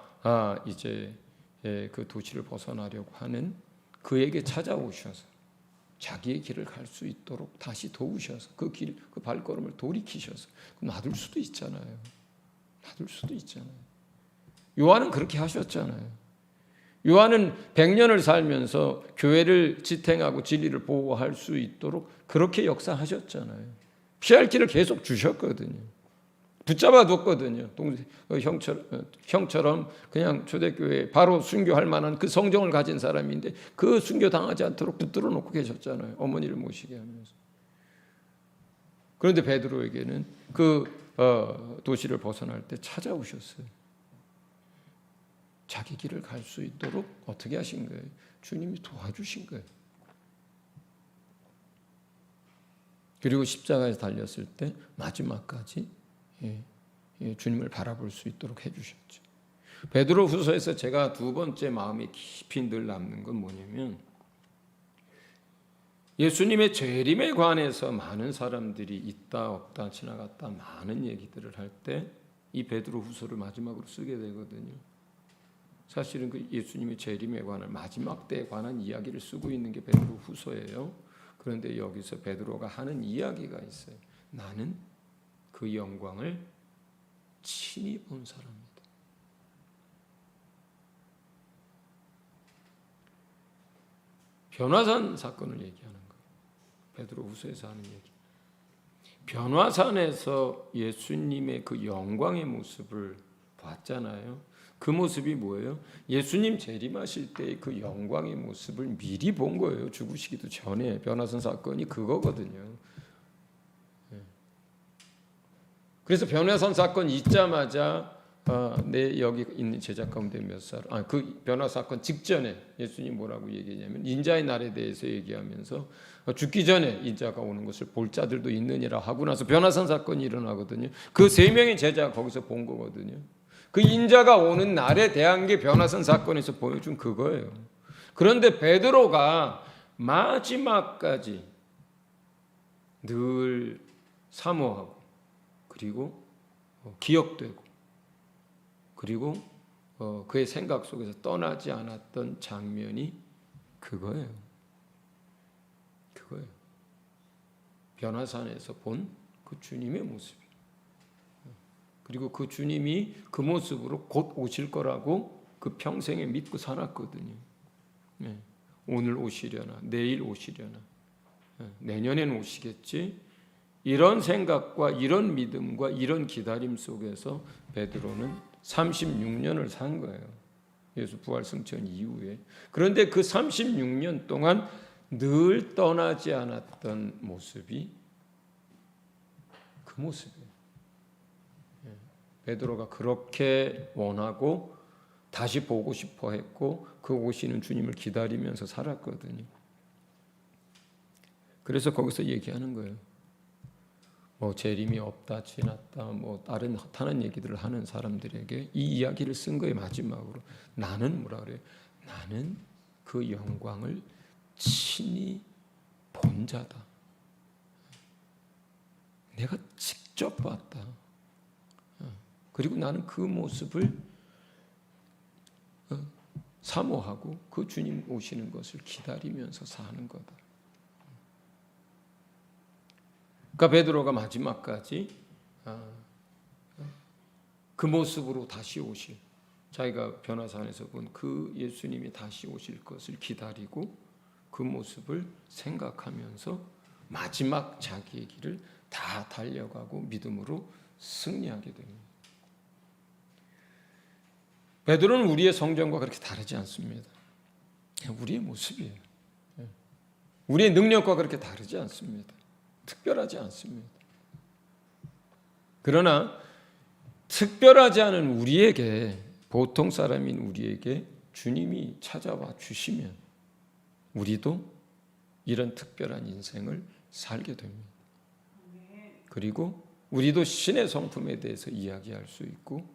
이제 그 도시를 벗어나려고 하는 그에게 찾아오셔서 자기의 길을 갈 수 있도록 다시 도우셔서 그 발걸음을 돌이키셔서 놔둘 수도 있잖아요. 놔둘 수도 있잖아요. 요한은 그렇게 하셨잖아요. 요한은 100년을 살면서 교회를 지탱하고 진리를 보호할 수 있도록 그렇게 역사하셨잖아요. 피할 길을 계속 주셨거든요. 붙잡아 뒀거든요. 형처럼 그냥 초대교회에 바로 순교할 만한 그 성정을 가진 사람인데 그 순교 당하지 않도록 붙들어 놓고 계셨잖아요. 어머니를 모시게 하면서. 그런데 베드로에게는 그 도시를 벗어날 때 찾아오셨어요. 자기 길을 갈 수 있도록 어떻게 하신 거예요? 주님이 도와주신 거예요. 그리고 십자가에 달렸을 때 마지막까지 주님을 바라볼 수 있도록 해주셨죠. 베드로후서에서 제가 두 번째 마음에 깊이 늘 남는 건 뭐냐면 예수님의 재림에 관해서 많은 사람들이 있다 없다 지나갔다 많은 얘기들을 할 때 이 베드로후서를 마지막으로 쓰게 되거든요. 사실은 그 예수님의 재림에 관한 마지막 때에 관한 이야기를 쓰고 있는 게 베드로후서예요. 그런데 여기서 베드로가 하는 이야기가 있어요. 나는 그 영광을 친히 본 사람입니다. 변화산 사건을 얘기하는 거예요. 베드로후서에서 하는 얘기. 변화산에서 예수님의 그 영광의 모습을 봤잖아요. 그 모습이 뭐예요? 예수님 재림하실 때의 그 영광의 모습을 미리 본 거예요. 죽으시기도 전에. 변화산 사건이 그거거든요. 그래서 변화산 사건 있자마자 내 여기 있는 제자 가운데 몇 사람 그 변화 사건 직전에 예수님 뭐라고 얘기했냐면 인자의 날에 대해서 얘기하면서 죽기 전에 인자가 오는 것을 볼 자들도 있느니라 하고 나서 변화산 사건이 일어나거든요. 그 세 명의 제자가 거기서 본 거거든요. 그 인자가 오는 날에 대한 게 변화산 사건에서 보여준 그거예요. 그런데 베드로가 마지막까지 늘 사모하고 그리고 기억되고 그리고 그의 생각 속에서 떠나지 않았던 장면이 그거예요. 그거예요. 변화산에서 본 그 주님의 모습. 그리고 그 주님이 그 모습으로 곧 오실 거라고 그 평생에 믿고 살았거든요. 오늘 오시려나 내일 오시려나 내년엔 오시겠지. 이런 생각과 이런 믿음과 이런 기다림 속에서 베드로는 36년을 산 거예요. 예수 부활 승천 이후에. 그런데 그 36년 동안 늘 떠나지 않았던 모습이 그 모습이에요. 베드로가 그렇게 원하고 다시 보고 싶어 했고 그 오시는 주님을 기다리면서 살았거든요. 그래서 거기서 얘기하는 거예요. 뭐 재림이 없다, 지났다, 뭐 다른 허탄한 얘기들을 하는 사람들에게 이 이야기를 쓴 거예요. 마지막으로 나는 뭐라 그래요? 나는 그 영광을 친히 본 자다. 내가 직접 봤다. 그리고 나는 그 모습을 사모하고 그 주님 오시는 것을 기다리면서 사는 거다. 그러니까 베드로가 마지막까지 그 모습으로 다시 오실 자기가 변화산에서 본 그 예수님이 다시 오실 것을 기다리고 그 모습을 생각하면서 마지막 자기의 길을 다 달려가고 믿음으로 승리하게 됩니다. 베드로는 우리의 성정과 그렇게 다르지 않습니다. 우리의 모습이에요. 우리의 능력과 그렇게 다르지 않습니다. 특별하지 않습니다. 그러나 특별하지 않은 우리에게, 보통 사람인 우리에게 주님이 찾아와 주시면 우리도 이런 특별한 인생을 살게 됩니다. 그리고 우리도 신의 성품에 대해서 이야기할 수 있고,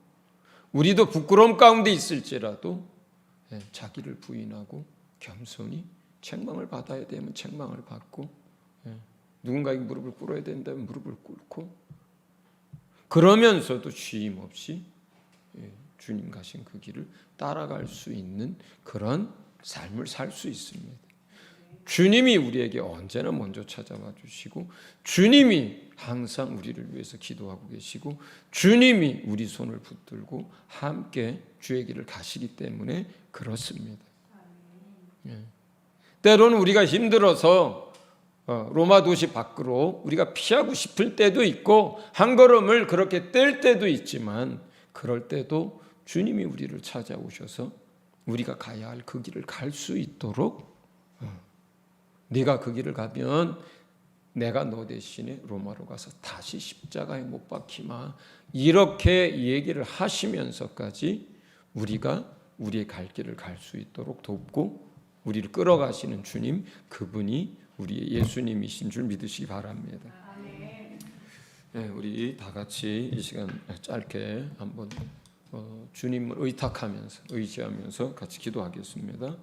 우리도 부끄러움 가운데 있을지라도 자기를 부인하고 겸손히 책망을 받아야 되면 책망을 받고, 누군가에게 무릎을 꿇어야 된다면 무릎을 꿇고, 그러면서도 쉼 없이 주님 가신 그 길을 따라갈 수 있는 그런 삶을 살 수 있습니다. 주님이 우리에게 언제나 먼저 찾아와 주시고, 주님이 항상 우리를 위해서 기도하고 계시고, 주님이 우리 손을 붙들고 함께 주의 길을 가시기 때문에 그렇습니다. 때로는 우리가 힘들어서 로마 도시 밖으로 우리가 피하고 싶을 때도 있고, 한 걸음을 그렇게 뗄 때도 있지만, 그럴 때도 주님이 우리를 찾아오셔서 우리가 가야 할 그 길을 갈 수 있도록, 네가 그 길을 가면 내가 너 대신에 로마로 가서 다시 십자가에 못 박히마, 이렇게 얘기를 하시면서까지 우리가 우리의 갈 길을 갈 수 있도록 돕고, 우리를 끌어가시는 주님, 그분이 우리의 예수님이신 줄 믿으시기 바랍니다. 네, 우리 다 같이 이 시간 짧게 한번 주님을 의탁하면서, 의지하면서 같이 기도하겠습니다.